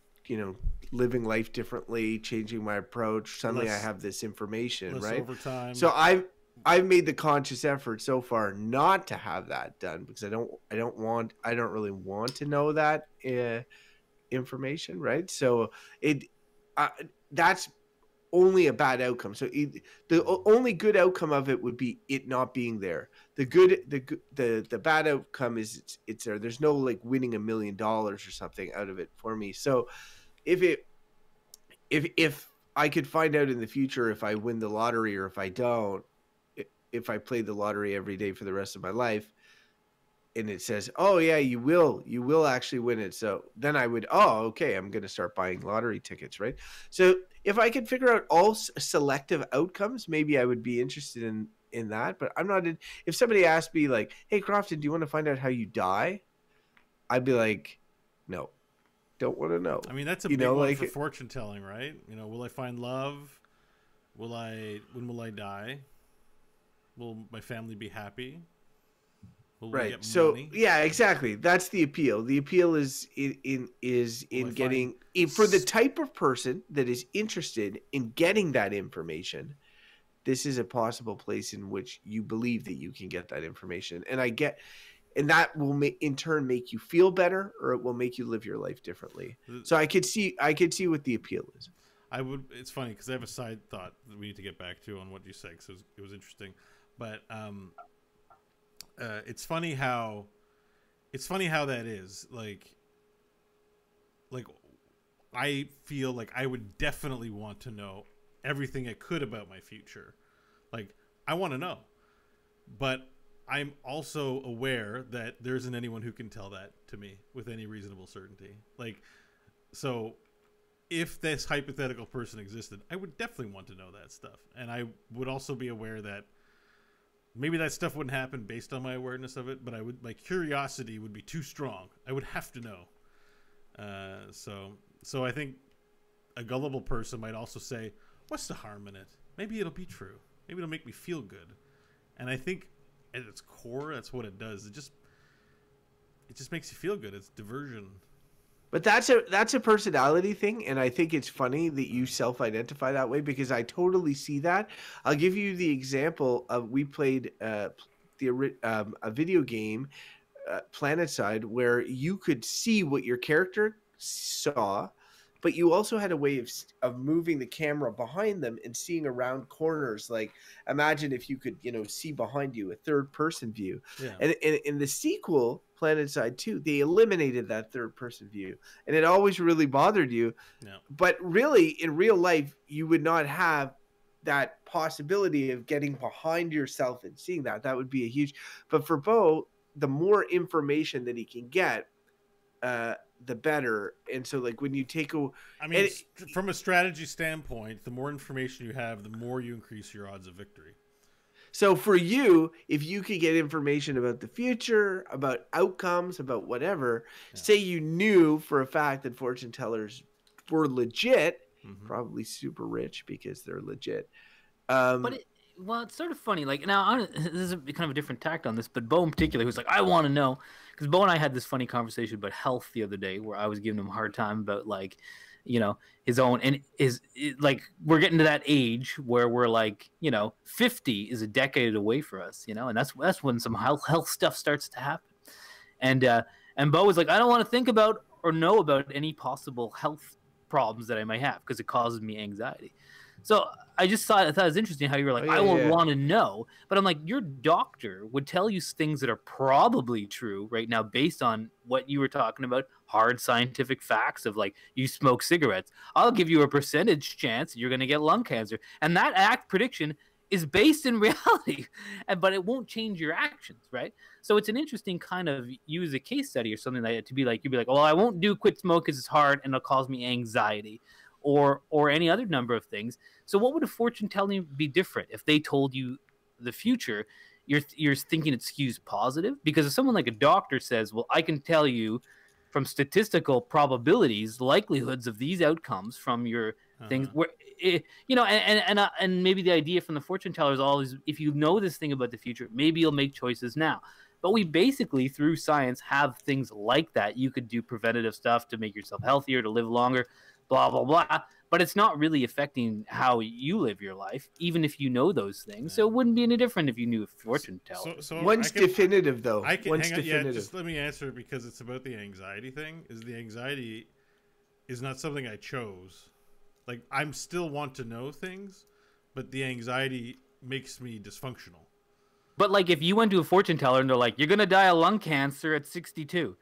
living life differently, changing my approach. Suddenly I have this information, right? Overtime. So I've made the conscious effort so far not to have that done because I don't really want to know that information, right? So that's only a bad outcome. So the only good outcome of it would be it not being there. The bad outcome is it's there. There's no like winning $1 million or something out of it for me. So if I could find out in the future if I win the lottery or if I don't, if I play the lottery every day for the rest of my life, and it says, oh yeah, you will actually win it. So then I would, okay, I'm going to start buying lottery tickets, right? So if I could figure out all selective outcomes, maybe I would be interested in that, but I'm not in. If somebody asked me like, hey Crofton, do you want to find out how you die? I'd be like, no, don't want to know. I mean, that's a big one for fortune telling, right? Will I find love? When will I die? Will my family be happy? Right. So money? Yeah, exactly. That's the appeal. The appeal is in getting for the type of person that is interested in getting that information. This is a possible place in which you believe that you can get that information, and that will in turn make you feel better, or it will make you live your life differently. So I could see what the appeal is. It's funny because I have a side thought that we need to get back to on what you said because it was interesting, but it's funny how that is like I feel like I would definitely want to know everything I could about my future. Like I want to know, but I'm also aware that there isn't anyone who can tell that to me with any reasonable certainty. Like, so if this hypothetical person existed, I would definitely want to know that stuff. And I would also be aware that maybe that stuff wouldn't happen based on my awareness of it, but my curiosity would be too strong. I would have to know. So I think a gullible person might also say, what's the harm in it? Maybe it'll be true. Maybe it'll make me feel good. And I think at its core, that's what it does. It just makes you feel good. It's diversion. But that's a personality thing, and I think it's funny that you self-identify that way because I totally see that. I'll give you the example of we played a video game, PlanetSide, where you could see what your character saw, but you also had a way of moving the camera behind them and seeing around corners. Like imagine if you could see behind you, a third person view. Yeah. And in the sequel PlanetSide 2, they eliminated that third person view, and it always really bothered you. Yeah. But really in real life you would not have that possibility of getting behind yourself and seeing that would be a huge. But for Bo, the more information that he can get, the better. And so like when you take from a strategy standpoint, the more information you have, the more you increase your odds of victory. So for you, if you could get information about the future, about outcomes, about whatever, say you knew for a fact that fortune tellers were legit, probably super rich because they're legit. It's sort of funny. Like now, this is kind of a different tact on this, but Bo in particular, who's like, I want to know, because Bo and I had this funny conversation about health the other day, where I was giving him a hard time about his own, and we're getting to that age where we're like, 50 is a decade away for us, and that's when some health stuff starts to happen, and Bo was like, I don't want to think about or know about any possible health problems that I might have because it causes me anxiety. So I just thought it was interesting how you were like, Oh, yeah, I won't yeah. want to know. But I'm like, your doctor would tell you things that are probably true right now based on what you were talking about, hard scientific facts of like, you smoke cigarettes. I'll give you a percentage chance you're going to get lung cancer. And that act prediction is based in reality, but it won't change your actions, right? So it's an interesting kind of use a case study or something like that to be like, you'd be like, well, I won't do quit smoke because it's hard and it'll cause me anxiety or any other number of things. So what would a fortune telling be different if they told you the future? You're thinking it skews positive because if someone like a doctor says, well, I can tell you from statistical probabilities, likelihoods of these outcomes from your things where and maybe the idea from the fortune teller is always, if you know this thing about the future, maybe you'll make choices now. But we basically through science have things like that. You could do preventative stuff to make yourself healthier, to live longer, blah blah blah, but it's not really affecting how you live your life, even if you know those things. So it wouldn't be any different if you knew a fortune teller. So One's definitive, though. I can One's hang on, definitive. yeah, just let me answer because it's about the anxiety thing. Is the anxiety is not something I chose. Like, I'm still want to know things, but the anxiety makes me dysfunctional. But like, if you went to a fortune teller and they're like, "You're gonna die of lung cancer at 62,"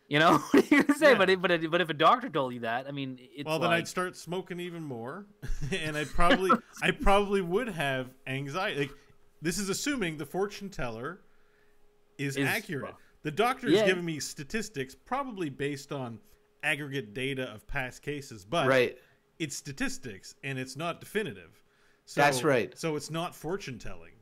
you know, what are you gonna say? Yeah. But if a doctor told you that, I mean, it's well, then I'd start smoking even more, and I probably would have anxiety. Like, this is assuming the fortune teller is accurate. The doctor is giving me statistics, probably based on aggregate data of past cases, but it's statistics and it's not definitive. So, that's right. So it's not fortune telling.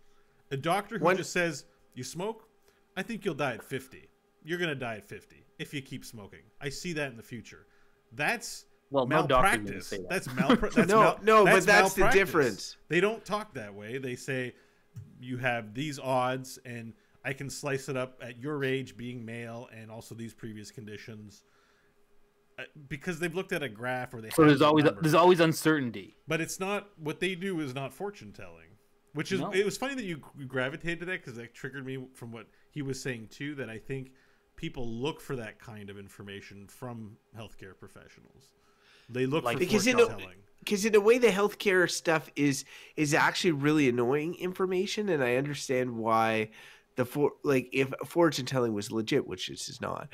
A doctor who just says, you smoke, I think you'll die at 50. You're going to die at 50 if you keep smoking. I see that in the future. That's malpractice. No, that's malpractice. But that's the difference. They don't talk that way. They say you have these odds and I can slice it up at your age being male and also these previous conditions. Because they've looked at a graph or they so there's always uncertainty. But it's not, what they do is not fortune telling, which is it was funny that you gravitated to that because that triggered me from what he was saying too, that I think people look for that kind of information from healthcare professionals. They look for fortune telling. Because in a way, the healthcare stuff is actually really annoying information, and I understand why if fortune telling was legit, which this is not,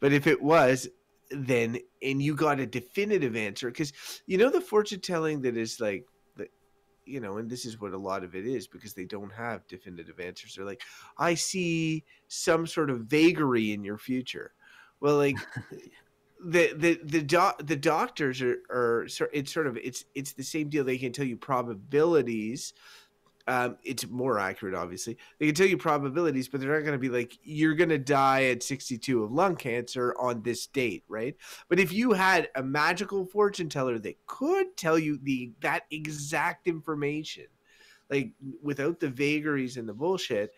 but if it was, then and you got a definitive answer, because the fortune telling that is like, and this is what a lot of it is, because they don't have definitive answers. They're like, I see some sort of vagary in your future. Well, like the doctors are it's the same deal. They can tell you probabilities. It's more accurate, obviously. They can tell you probabilities, but they're not going to be like, you're going to die at 62 of lung cancer on this date, right? But if you had a magical fortune teller that could tell you that exact information, like without the vagaries and the bullshit,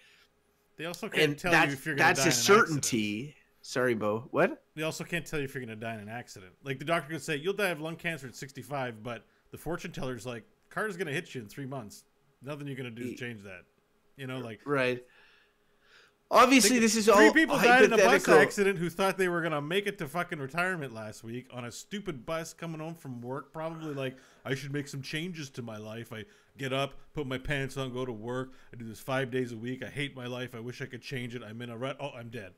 they also can't tell you if you're going to die in an accident. That's a certainty. Sorry, Bo. What? They also can't tell you if you're going to die in an accident. Like, the doctor could say, you'll die of lung cancer at 65, but the fortune teller's like, car's going to hit you in 3 months. Nothing you're gonna do to change that, right. Obviously, this is all 3 people died in a bus accident who thought they were gonna make it to fucking retirement last week on a stupid bus coming home from work. Probably like, I should make some changes to my life. I get up, put my pants on, go to work. I do this 5 days a week. I hate my life. I wish I could change it. I'm in a rut. Oh, I'm dead.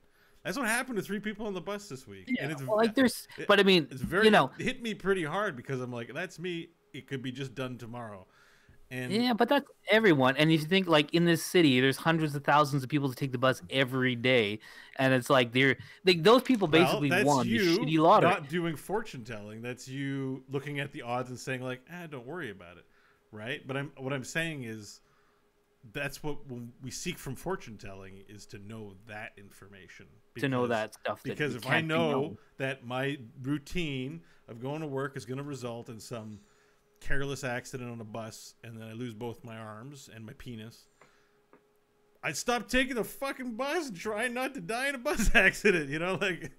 That's what happened to 3 people on the bus this week. Yeah, and it's but I mean, it's very it hit me pretty hard because I'm like, that's me. It could be just done tomorrow. And but that's everyone. And if you think, like, in this city, there's hundreds of thousands of people to take the bus every day, and it's like those people basically won the shitty lottery. Not doing fortune telling. That's you looking at the odds and saying like, don't worry about it, right? But what I'm saying is, that's what we seek from fortune telling, is to know that information. To know that stuff. Because if I know that my routine of going to work is going to result in some careless accident on a bus and then I lose both my arms and my penis, I'd stop taking the fucking bus and try not to die in a bus accident, like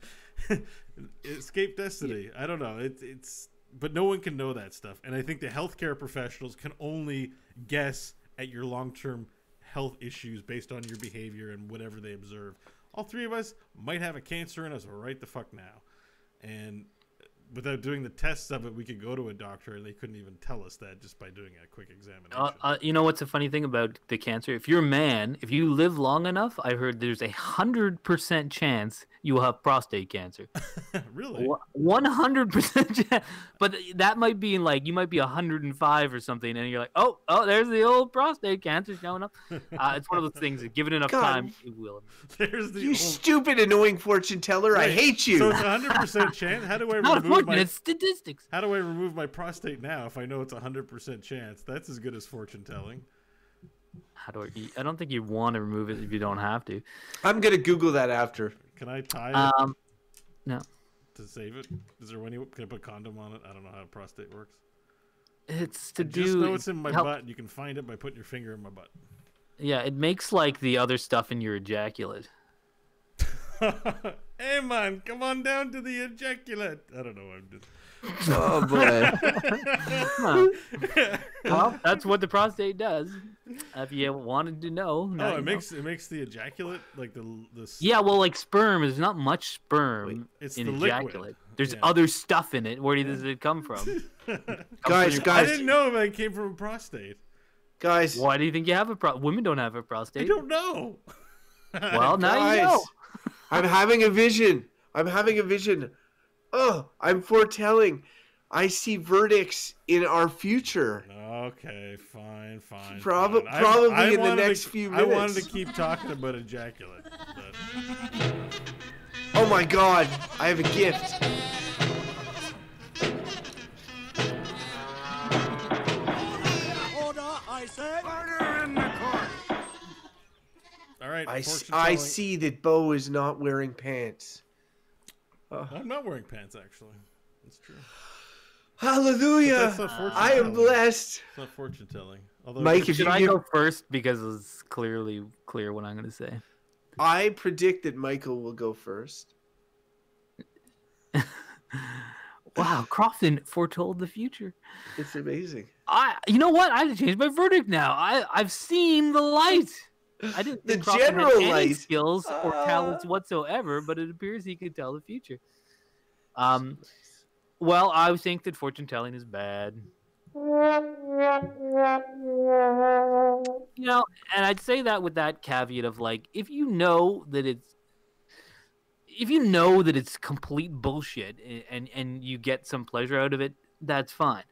escape destiny. I don't know. It's but no one can know that stuff. And I think the healthcare professionals can only guess at your long-term health issues based on your behavior and whatever they observe. All 3 of us might have a cancer in us right the fuck now. And without doing the tests of it, we could go to a doctor and they couldn't even tell us that just by doing a quick examination. You know what's a funny thing about the cancer? If you're a man, if you live long enough, I heard there's 100% chance you will have prostate cancer. Really? 100% chance. But that might be in like, you might be 105 or something, and you're like, oh, there's the old prostate cancer showing up. It's one of those things that, given enough time, it will. There's the You stupid, annoying fortune teller! I hate you. So it's 100% chance. How do I Not remove my it's statistics? How do I remove my prostate now if I know it's 100% chance? That's as good as fortune telling. How do I don't think you want to remove it if you don't have to. I'm gonna Google that after. Can I tie it? No. To save it? Is there any? Can I put a condom on it? I don't know how prostate works. It's to Just know it's in my butt. You can find it by putting your finger in my butt. Yeah, it makes like the other stuff in your ejaculate. Hey man, come on down to the ejaculate. I don't know. I'm just. Oh boy. Well, that's what the prostate does. If you wanted to know. Oh, it makes the ejaculate like the. Yeah, well, like sperm, there's not much sperm it's in the ejaculate. liquid. There's other stuff in it. Where does it come from? Guys, I didn't know if it came from a prostate. Guys, why do you think you have a prostate? Women don't have a prostate. I don't know. Well, now you know. I'm having a vision. Oh, I'm foretelling. I see verdicts in our future. Okay, fine. Probably I in the next few minutes. I wanted to keep talking about ejaculate. But... Oh my God, I have a gift. Order, I said. Order in the court. All right. I see that Bo is not wearing pants. I'm not wearing pants, actually. That's true. Hallelujah! I am blessed. It's not fortune telling. Although, Mike, should I go first because it's clear what I'm going to say? I predict that Michael will go first. Wow, Crofton foretold the future. It's amazing. You know what? I have to change my verdict now. I've seen the light. I didn't think The Crofton general had any light. skills or talents whatsoever, but it appears he could tell the future. Well, I think that fortune telling is bad. You know, and I'd say that with that caveat of like, if you know that it's complete bullshit and you get some pleasure out of it, that's fine.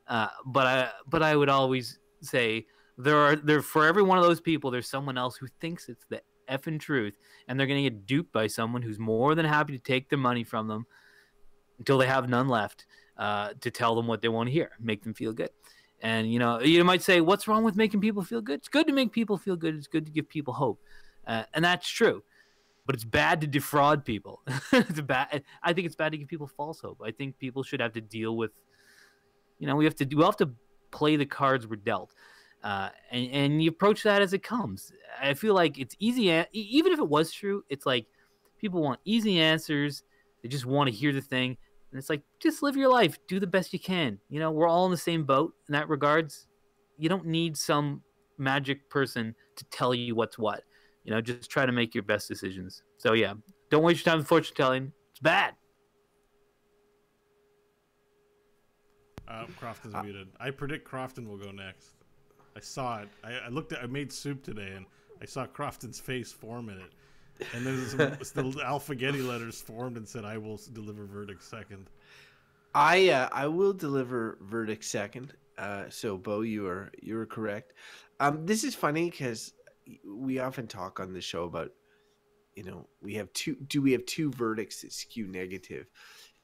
But I would always say there for every one of those people, there's someone else who thinks it's the effing truth, and they're gonna get duped by someone who's more than happy to take their money from them until they have none left, to tell them what they want to hear, make them feel good. And you might say, what's wrong with making people feel good? It's good to make people feel good. It's good to give people hope, and that's true. But it's bad to defraud people. It's bad. I think it's bad to give people false hope. I think people should have to deal with, we'll have to play the cards we're dealt, and you approach that as it comes. I feel like it's easy. Even if it was true, it's like people want easy answers. They just want to hear the thing. And it's like, just live your life. Do the best you can. We're all in the same boat in that regards. You don't need some magic person to tell you what's what. Just try to make your best decisions. So, yeah, don't waste your time with fortune telling. It's bad. Crofton's muted. I predict Crofton will go next. I saw it. I made soup today, and I saw Crofton's face form in it. And then the alphagetti letters formed and said, "I will deliver verdict second." I will deliver verdict second. So Bo, you are correct. This is funny because we often talk on the show about, we have two verdicts that skew negative,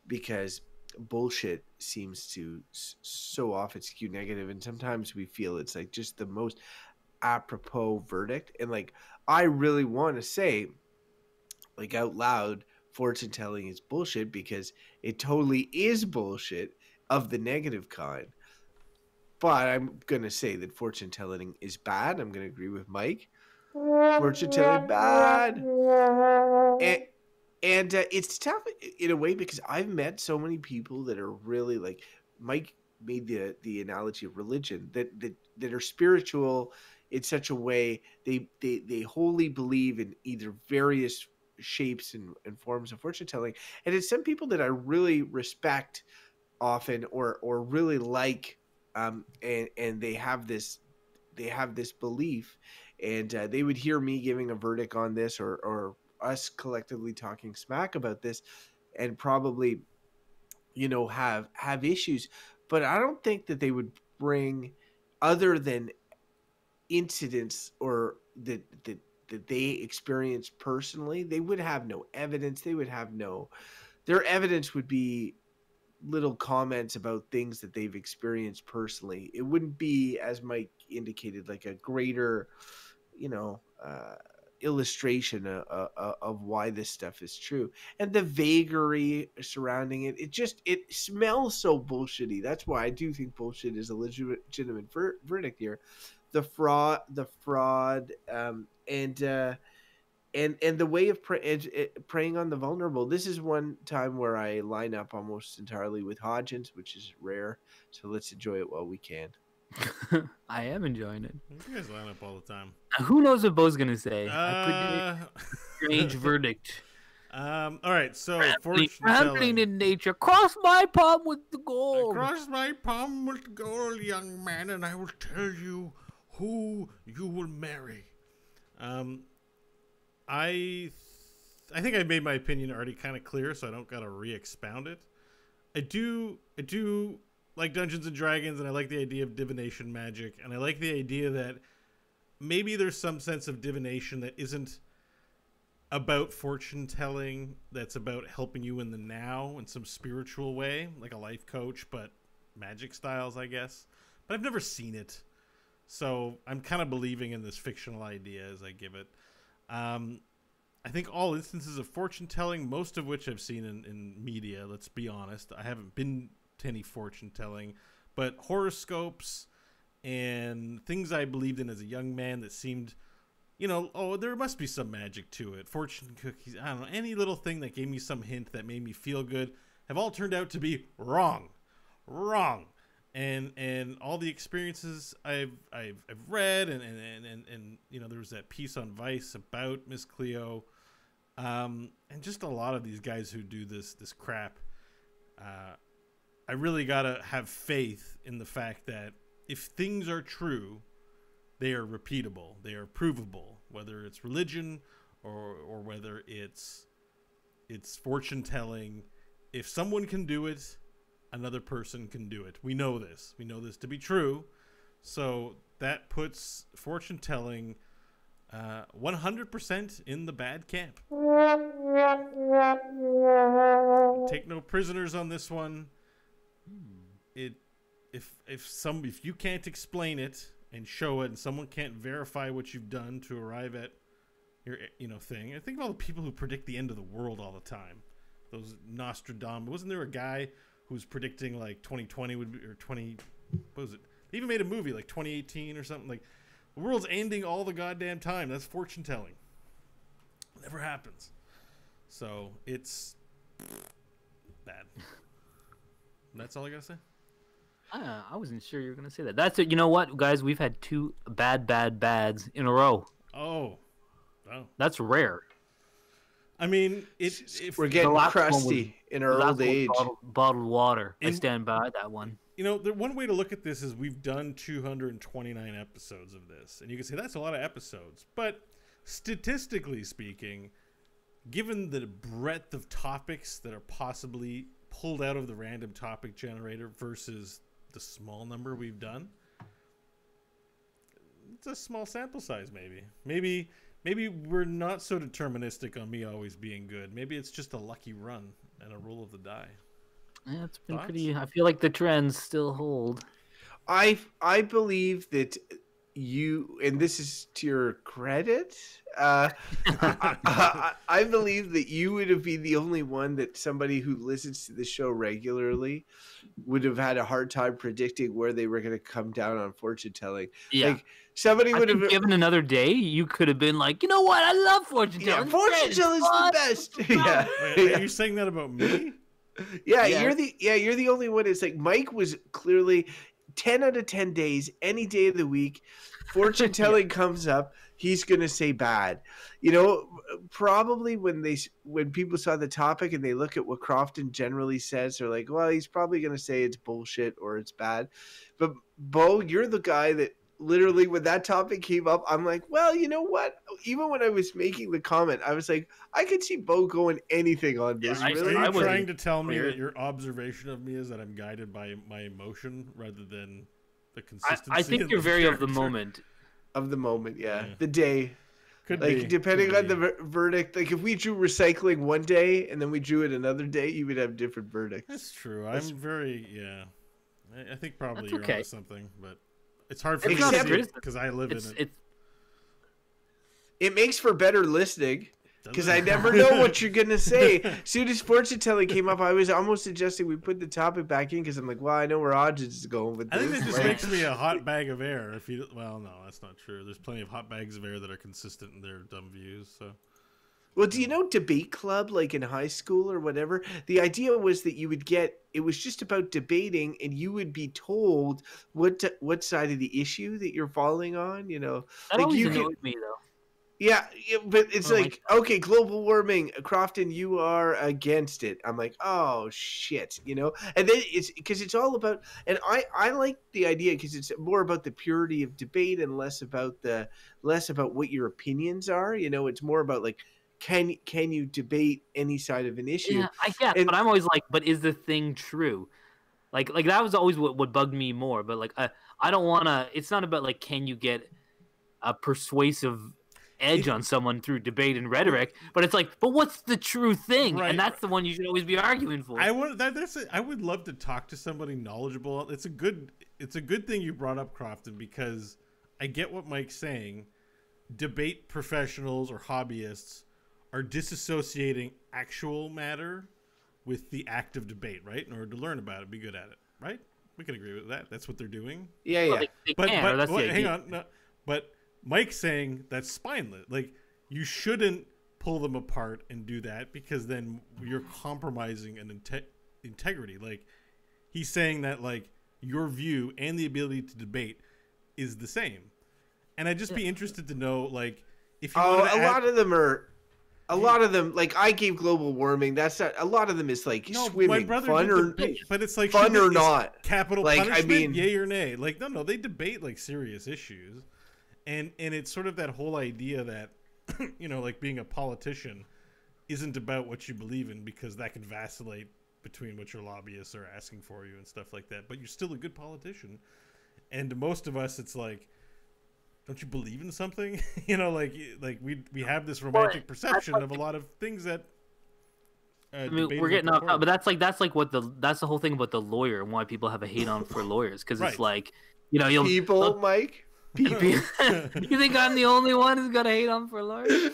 because bullshit seems to so often skew negative, and sometimes we feel it's like just the most apropos verdict. And like, I really want to say, like, out loud, fortune telling is bullshit, because it totally is bullshit of the negative kind. But I'm going to say that fortune telling is bad. I'm going to agree with Mike. Fortune telling bad. And it's tough in a way, because I've met so many people that are really, like, Mike made the analogy of religion, that are spiritual in such a way they wholly believe in either various shapes and forms of fortune telling, and it's some people that I really respect often or really like, and they have this belief, and they would hear me giving a verdict on this or us collectively talking smack about this, and probably have issues, but I don't think that they would bring other than incidents or that they experienced personally. They would have no evidence. They would have their evidence would be little comments about things that they've experienced personally. It wouldn't be, as Mike indicated, like a greater, illustration of why this stuff is true. And the vagary surrounding it, it smells so bullshitty. That's why I do think bullshit is a legitimate verdict here. The fraud, and the way of preying on the vulnerable. This is one time where I line up almost entirely with Hodgins, which is rare. So let's enjoy it while we can. I am enjoying it. You guys line up all the time. Who knows what Bo's gonna say? I predict strange verdict. All right, so Happening fortune-telling. in nature. Cross my palm with the gold. Cross my palm with gold, young man, and I will tell you who you will marry. I think I made my opinion already kind of clear, so I don't gotta re-expound it. I do like Dungeons and Dragons, and I like the idea of divination magic, and I like the idea that maybe there's some sense of divination that isn't about fortune telling, that's about helping you in the now in some spiritual way, like a life coach, but magic styles, I guess. But I've never seen it, so I'm kind of believing in this fictional idea as I give it. I think all instances of fortune telling, most of which I've seen in media, let's be honest, I haven't been to any fortune telling, but horoscopes and things I believed in as a young man that seemed, there must be some magic to it. Fortune cookies, I don't know, any little thing that gave me some hint that made me feel good have all turned out to be wrong. And all the experiences I've read and there was that piece on Vice about Miss Cleo, and just a lot of these guys who do this crap. I really gotta have faith in the fact that if things are true, they are repeatable, they are provable, whether it's religion or whether it's fortune telling. If someone can do it, another person can do it. We know this to be true. So that puts fortune telling 100% in the bad camp. Take no prisoners on this one. If you can't explain it and show it, and someone can't verify what you've done to arrive at your thing. I think of all the people who predict the end of the world all the time. Those Nostradamus. Wasn't there a guy who was predicting like 2020 would be, or 20, what was it? They even made a movie like 2018 or something. Like, the world's ending all the goddamn time. That's fortune telling. Never happens. So it's bad. That's all I gotta say. I wasn't sure you were gonna say that. That's it. You know what, guys? We've had two bads in a row. Oh. That's rare. I mean, we're getting crusty in our old age. Bottled water. I stand by that one. The one way to look at this is we've done 229 episodes of this, and you can say that's a lot of episodes. But statistically speaking, given the breadth of topics that are possibly pulled out of the random topic generator versus the small number we've done, it's a small sample size. Maybe we're not so deterministic on me always being good. Maybe it's just a lucky run and a roll of the die. Yeah, it's been Thoughts? pretty. I feel like the trends still hold. I believe that you, and this is to your credit, I believe that you would have been the only one that somebody who listens to the show regularly would have had a hard time predicting where they were going to come down on fortune telling. Yeah. Like, somebody would have given another day, you could have been like, you know what? I love fortune telling. Yeah, fortune telling is the best. Yeah. Wait, are you saying that about me? Yeah, you're the only one. It's like Mike was clearly 10 out of 10 days, any day of the week, fortune telling comes up, he's going to say bad. You know, probably when people saw the topic and they look at what Crofton generally says, they're like, well, he's probably going to say it's bullshit or it's bad. But Bo, you're the guy that literally when that topic came up, I'm like, well, you know what? Even when I was making the comment, I was like, I could see Bo going anything on this. Are Really? you trying to tell me that your observation of me is that I'm guided by my emotion rather than the consistency? I think you're very of the moment. Of the moment, yeah. The day. Could like, be. depending Could on be. the verdict. Like, if we drew recycling one day and then we drew it another day, you would have different verdicts. That's true. I'm very, I think probably That's you're okay. onto something, but it's hard for It's me not to a see criticism. because I live in it. It makes for better listening. Because Does I it? never know what you're going to say. As soon as fortune telling came up, I was almost suggesting we put the topic back in because I'm like, well, I know where Hodges is going with I this. think that just Like, makes me a hot bag of air. If you, well, no, that's not true. There's plenty of hot bags of air that are consistent in their dumb views. So, well, do you know debate club, like in high school or whatever? The idea was that you would it was just about debating and you would be told what side of the issue that you're falling on, you know. That Like always you annoyed me though. Yeah, but it's Oh, like, okay, global warming, Crofton, you are against it. I'm like, oh shit, you know. And then it's because it's all about, and I like the idea because it's more about the purity of debate and less about what your opinions are. You know, it's more about like, can you debate any side of an issue? Yeah, I guess, but I'm always like, but is the thing true? Like that was always what bugged me more. But like, I don't want to. It's not about like, can you get a persuasive edge on someone through debate and rhetoric, but it's like, but what's the true thing? Right. And that's the one you should always be arguing for. I would love to talk to somebody knowledgeable. It's a good thing you brought up, Crofton, because I get what Mike's saying. Debate professionals or hobbyists are disassociating actual matter with the act of debate, right? In order to learn about it, be good at it, right? We can agree with that. That's what they're doing. Yeah. Well, they can, or that's the idea. hang on, no, but Mike's saying that's spineless. Like, you shouldn't pull them apart and do that because then you're compromising an integrity. Like, he's saying that like your view and the ability to debate is the same. And I'd just be interested to know, like, if you wanted to a lot of them, like I gave global warming. That's not a lot of them is like swimming, my brother fun did or debate, but it's like fun or is not. Capital Like, I punishment, mean- yay or nay? Like, no, they debate like serious issues. And it's sort of that whole idea that, you know, like being a politician isn't about what you believe in because that can vacillate between what your lobbyists are asking for you and stuff like that. But you're still a good politician. And to most of us, it's like, don't you believe in something? You know, like we have this romantic perception of a lot of things that. I mean, we're getting off, but that's like what that's the whole thing about the lawyer and why people have a hate on for lawyers because Right. it's like, you know, you'll Mike. People. You think I'm the only one who's gonna hate on for lawyers?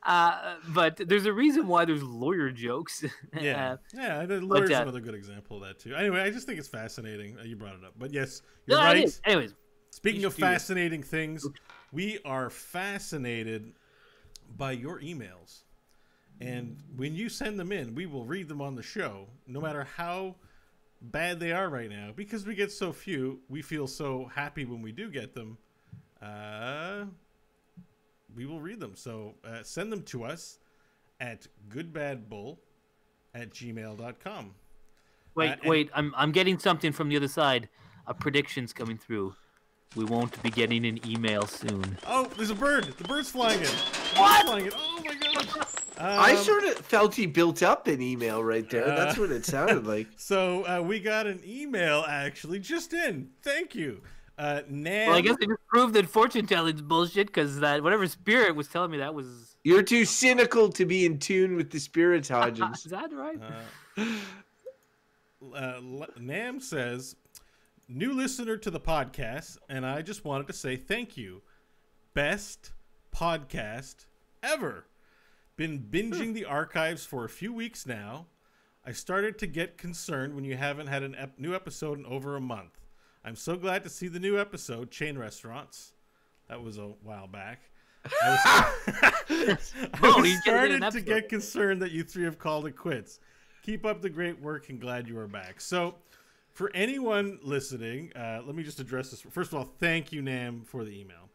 But there's a reason why there's lawyer jokes. Yeah, the lawyer's another good example of that too. Anyway, I just think it's fascinating. You brought it up, but yes, you're No, right. it is. Anyways, Speaking you of should do this. fascinating things, we are fascinated by your emails, and when you send them in, we will read them on the show, no matter how bad they are right now, because we get so few. We feel so happy when we do get them. We will read them. So send them to us at goodbadbull@gmail.com. wait. I'm getting something from the other side. A prediction's coming through. We won't be getting an email soon. Oh, there's a bird. The bird's flying in. What? Flying in. Oh my god. I sort of felt he built up an email right there. That's what it sounded like. So we got an email actually just in. Thank you. Nam. Well, I guess they just proved that fortune telling's bullshit because that whatever spirit was telling me that was. You're too cynical to be in tune with the spirits, Hodgins. Is that right? Nam says, new listener to the podcast, and I just wanted to say thank you. Best podcast ever. Been binging the archives for a few weeks now. I started to get concerned when you haven't had a new episode in over a month. I'm so glad to see the new episode, Chain Restaurants. That was a while back. I he's getting an started to episode. get concerned that you three have called it quits. Keep up the great work and glad you are back. So, For anyone listening, let me just address this. First of all, thank you, Nam, for the email.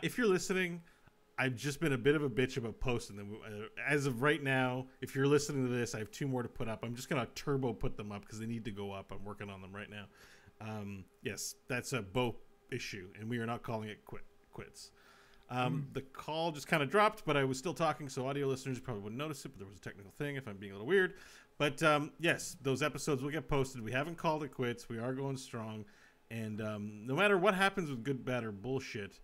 If you're listening, I've just been a bit of a bitch about posting them. As of right now, if you're listening to this, I have 2 more to put up. I'm just going to turbo put them up because they need to go up. I'm working on them right now. Yes, that's a Bo issue, and we are not calling it quits. The call just kind of dropped, but I was still talking, so audio listeners probably wouldn't notice it, but there was a technical thing if I'm being a little weird. But yes, those episodes will get posted. We haven't called it quits. We are going strong. And no matter what happens with good, bad, or bullshit,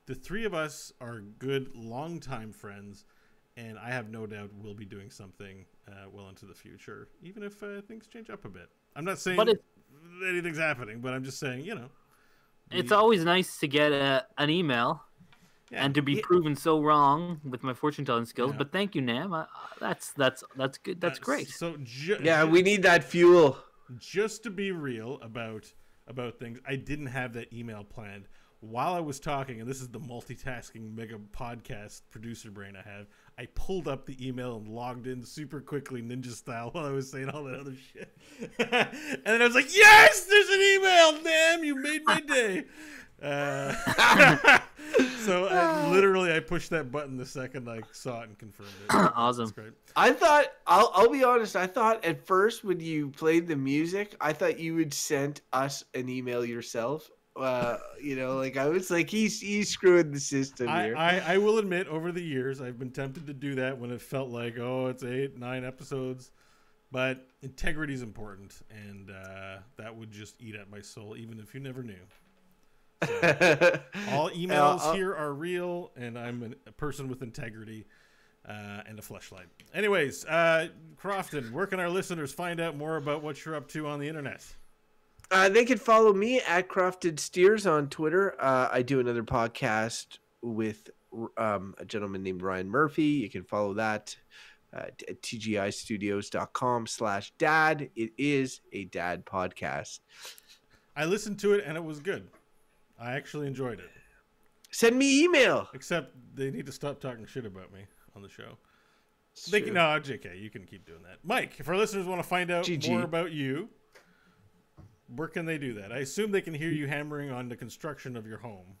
the 3 of us are good, longtime friends, and I have no doubt we'll be doing something well into the future, even if things change up a bit. I'm not saying anything's happening, but I'm just saying, it's always nice to get an email and to be proven so wrong with my fortune telling skills. Yeah. But thank you, Nam. That's good. That's great. So we need that fuel. Just to be real about things, I didn't have that email planned. While I was talking, and this is the multitasking mega podcast producer brain I have, I pulled up the email and logged in super quickly, ninja style, while I was saying all that other shit. And then I was like, yes, there's an email! Damn, you made my day! So I pushed that button the second I saw it and confirmed it. Awesome. That's great. I thought, I'll be honest, I thought at first when you played the music, I thought you would send us an email yourself. I was like, he's screwing the system here. I will admit, over the years, I've been tempted to do that when it felt like, it's 8, 9 episodes. But integrity is important, and that would just eat at my soul, even if you never knew. So, all emails here are real, and I'm a person with integrity and a fleshlight. Anyways, Crofton, where can our listeners find out more about what you're up to on the internet? They can follow me at Crofted Steers on Twitter. I do another podcast with a gentleman named Ryan Murphy. You can follow that at tgistudios.com/dad. It is a dad podcast. I listened to it and it was good. I actually enjoyed it. Send me email. Except they need to stop talking shit about me on the show. JK, you can keep doing that. Mike, if our listeners want to find out more about you, where can they do that? I assume they can hear you hammering on the construction of your home.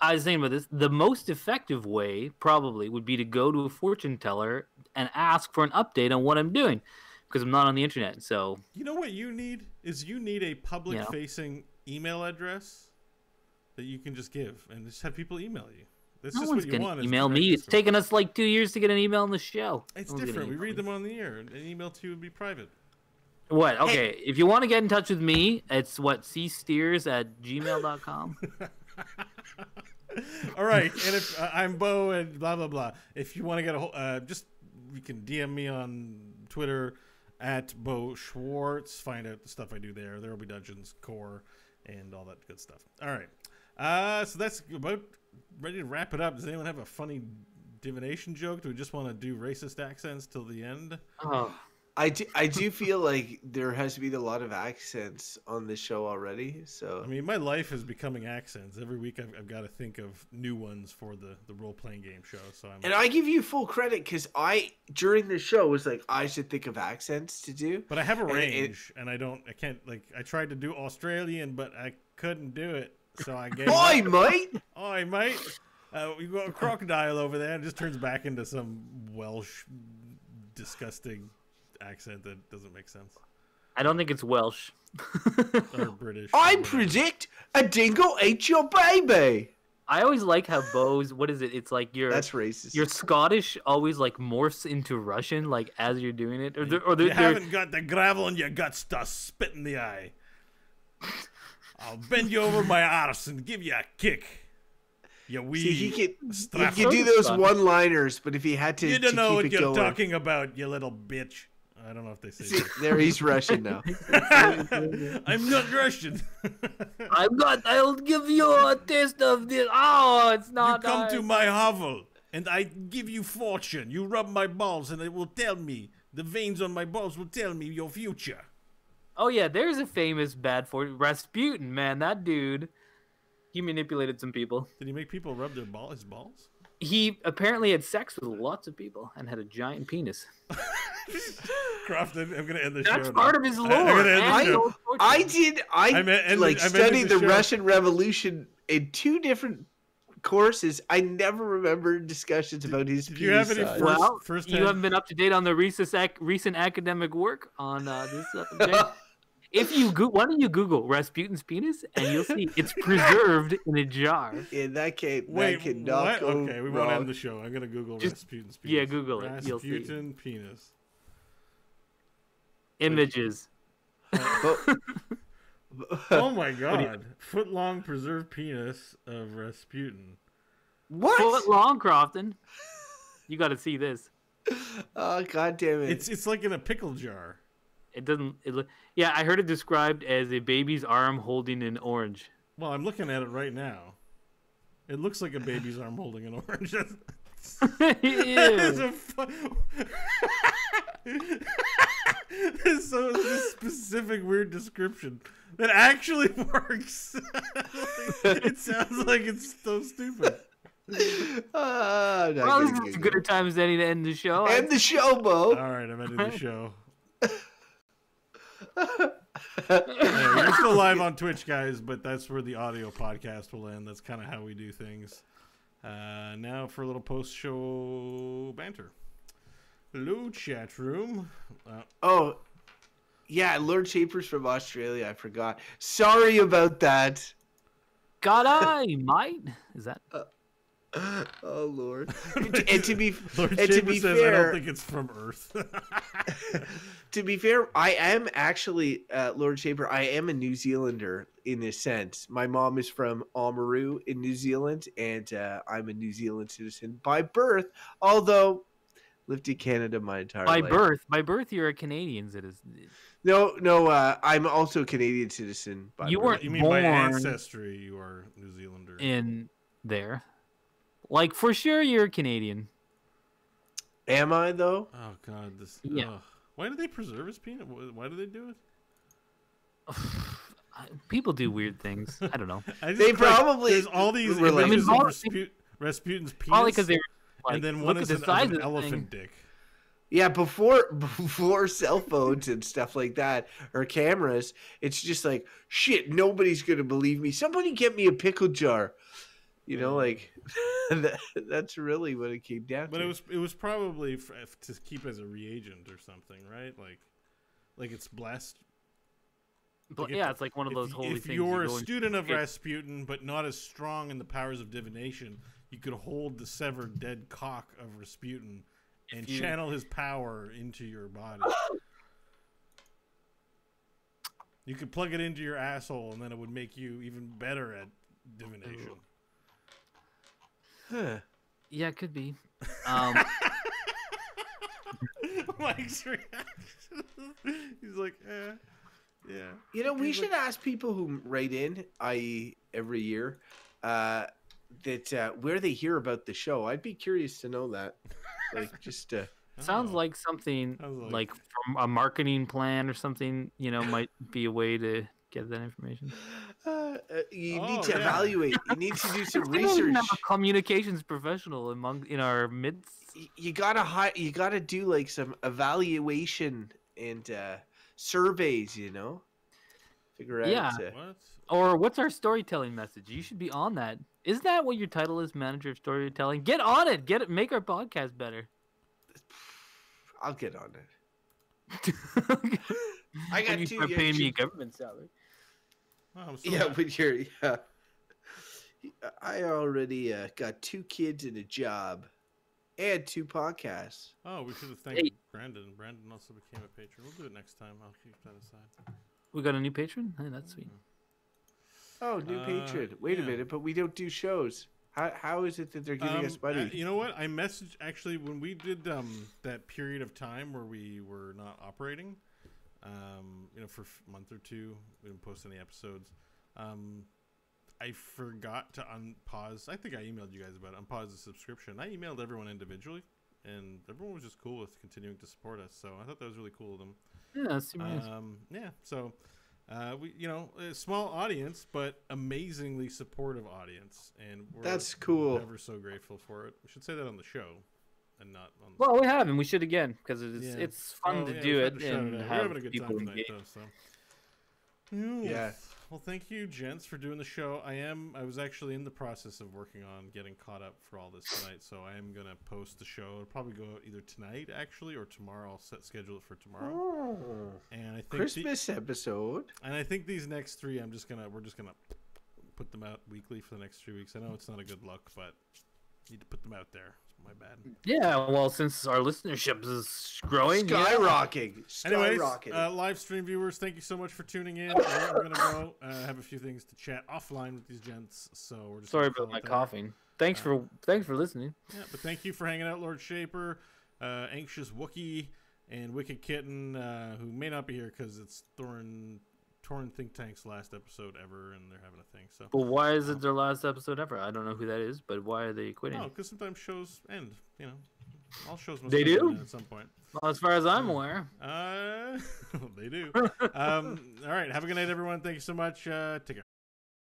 I was thinking about this. The most effective way probably would be to go to a fortune teller and ask for an update on what I'm doing, because I'm not on the internet. So you know what you need is a public-facing email address that you can just give and just have people email you. That's just what you want. Email me. It's taken us like 2 years to get an email on the show. It's different. We read them on the air. An email to you would be private. What? Okay, if you want to get in touch with me, it's csteers@gmail.com. All right, and if I'm Bo and blah blah blah. If you want to get you can DM me on Twitter at Bo Schwartz. Find out the stuff I do there. There will be Dungeons Core and all that good stuff. All right, so that's about ready to wrap it up. Does anyone have a funny divination joke? Do we just want to do racist accents till the end? Oh. I do feel like there has to be a lot of accents on this show already. So I mean, my life is becoming accents. Every week I've got to think of new ones for the role-playing game show. So I give you full credit because during the show was like, I should think of accents to do. But I have a range and I can't I tried to do Australian, but I couldn't do it. So I gave Oi, mate! Oi, mate! We got a crocodile over there and it just turns back into some Welsh disgusting accent that doesn't make sense. I don't think it's Welsh. Or British. I predict a dingo ate your baby. I always like how Bo's, what is it? It's like that's racist. Your Scottish always like morphs into Russian like as you're doing it. You haven't got the gravel in your guts to spit in the eye. I'll bend you over my arse and give you a kick. You wee. See, he could do those one-liners, but if he had to, you don't know what you're going. talking about, you little bitch. I don't know if they say that. There, he's Russian now. I'm not Russian. I'll give you a taste of this. Oh, it's not. You come to my hovel, and I give you fortune. You rub my balls, and it will tell me. The veins on my balls will tell me your future. Oh yeah, there's a famous bad fortune. Rasputin, man, that dude. He manipulated some people. Did he make people rub his balls? He apparently had sex with lots of people and had a giant penis. Crofton, I'm gonna end the show. That's part now. of his I'm lore. gonna end the and show. I I studied the show. Russian Revolution in 2 different courses. I never remember discussions about his did you have penis any size. Well, first you haven't been up to date on the recent academic work on this subject. If you why don't you Google Rasputin's penis and you'll see it's preserved in a jar. In that case, Wait, that cannot what? go Okay, we won't wrong. end the show. I'm gonna Google Just- Rasputin's penis. yeah, Google it. You'll see. Rasputin penis. Images. Oh my god! Foot-long preserved penis of Rasputin. What? Foot long, Crofton. You got to see this. Oh, god damn it. It's like in a pickle jar. It doesn't. Yeah, I heard it described as a baby's arm holding an orange. Well, I'm looking at it right now. It looks like a baby's arm holding an orange. That's Ew. a It's so it's a specific weird description that actually works. It sounds like it's so stupid. I'm not Well, gonna this is a Google good time as any to end the show. it. End the show, Bo. All right, I'm ending the show. We're still live on Twitch, guys, but that's where the audio podcast will end. That's kind of how we do things. Now for a little post-show banter. Hello, chat room. Oh, yeah, Lord Chapers from Australia. I forgot. Sorry about that. God, I might. Is that? Oh Lord. And to be Lord and to Chambers be says, I don't fair, think it's from Earth. to be fair, I am actually Lord Shaper. I am a New Zealander in this sense. My mom is from Oamaru in New Zealand, and I'm a New Zealand citizen by birth. Although lived in Canada my entire life. By birth, you're a Canadian citizen. No. I'm also a Canadian citizen. By You birth. weren't You mean by born ancestry, you are New Zealander. in there. Like, for sure, you're Canadian. Am I though? Oh God, this. Yeah. Why do they preserve his peanut? Why do they do it? People do weird things. I don't know. I just, They like, probably there's all these were like- images I mean, of all- Rasputin's penis, Probably because they were like, and then look one at is the size an of the elephant thing. dick. Yeah, before cell phones and stuff like that, or cameras, it's just like, shit, nobody's going to believe me. Somebody get me a pickle jar. You know, like, that's really what it came down But to. it was probably to keep as a reagent or something, right? Like it's blessed. But Like, yeah, it's like one of those holy if things. you're a you go and- student of Rasputin, but not as strong in the powers of divination, you could hold the severed dead cock of Rasputin and you- channel his power into your body. You could plug it into your asshole, and then it would make you even better at divination. Huh. Yeah, it could be. Mike's reaction. He's like, yeah. You know, we He's should ask people who write in, i.e., every year, that where they hear about the show. I'd be curious to know that. Like, just Sounds Oh. like something Sounds like from a marketing plan or something, might be a way to get that information. you Oh, need to yeah. evaluate. You need to do some We don't even research. have a communications professional in our midst. You gotta you gotta do like some evaluation and surveys. Figure out. Yeah. What? Or what's our storytelling message? You should be on that. Isn't that what your title is, manager of storytelling? Get on it. Get it. Make our podcast better. I'll get on it. I got When you two start young paying me a children. government salary. Oh, I'm so Yeah, happy. but yeah. I already got 2 kids and a job, and 2 podcasts. Oh, we should have thanked Hey. Brandon. Brandon also became a patron. We'll do it next time. I'll keep that aside. We got a new patron? Hey, that's sweet. Oh, new patron. Wait a yeah. minute, but we don't do shows. How is it that they're giving us money? You know what? I messaged actually when we did that period of time where we were not operating. For a month or 2, we didn't post any episodes. I forgot to unpause. I think I emailed you guys about it. Unpause the subscription. I emailed everyone individually, and everyone was just cool with continuing to support us. So I thought that was really cool of them. Yeah, that's super nice. Yeah. So, we, a small audience, but amazingly supportive audience, and we're That's cool. ever so grateful for it. We should say that on the show. and not on. Well, we haven't. We should again because Yeah. it's fun to yeah, do we've it had to shout and out. We're have having a good people time tonight, engage. though. So. Yeah. Well, thank you, gents, for doing the show. I was actually in the process of working on getting caught up for all this tonight, so I am gonna post the show. It'll probably go out either tonight, actually, or tomorrow. I'll schedule it for tomorrow. Oh, And I think Christmas episode. and I think these next three, we're just gonna put them out weekly for the next 3 weeks. I know it's not a good look, but need to put them out there. My bad. Yeah, well, since our listenership is growing, Skyrocketing. Anyways, Skyrocketing. live stream viewers, thank you so much for tuning in. We're gonna go have a few things to chat offline with these gents, so we're just sorry gonna call about my it there. coughing. Thanks for listening. Yeah, but thank you for hanging out, Lord Shaper, Anxious Wookie, and Wicked Kitten, who may not be here because it's Torn Think Tank's last episode ever, and they're having a thing. So, But why is it their last episode ever? I don't know who that is, but why are they quitting? oh, because sometimes shows end. You know, all shows must They end do? at some point. Well, as far as I'm aware. They do. All right. Have a good night, everyone. Thank you so much. Take care.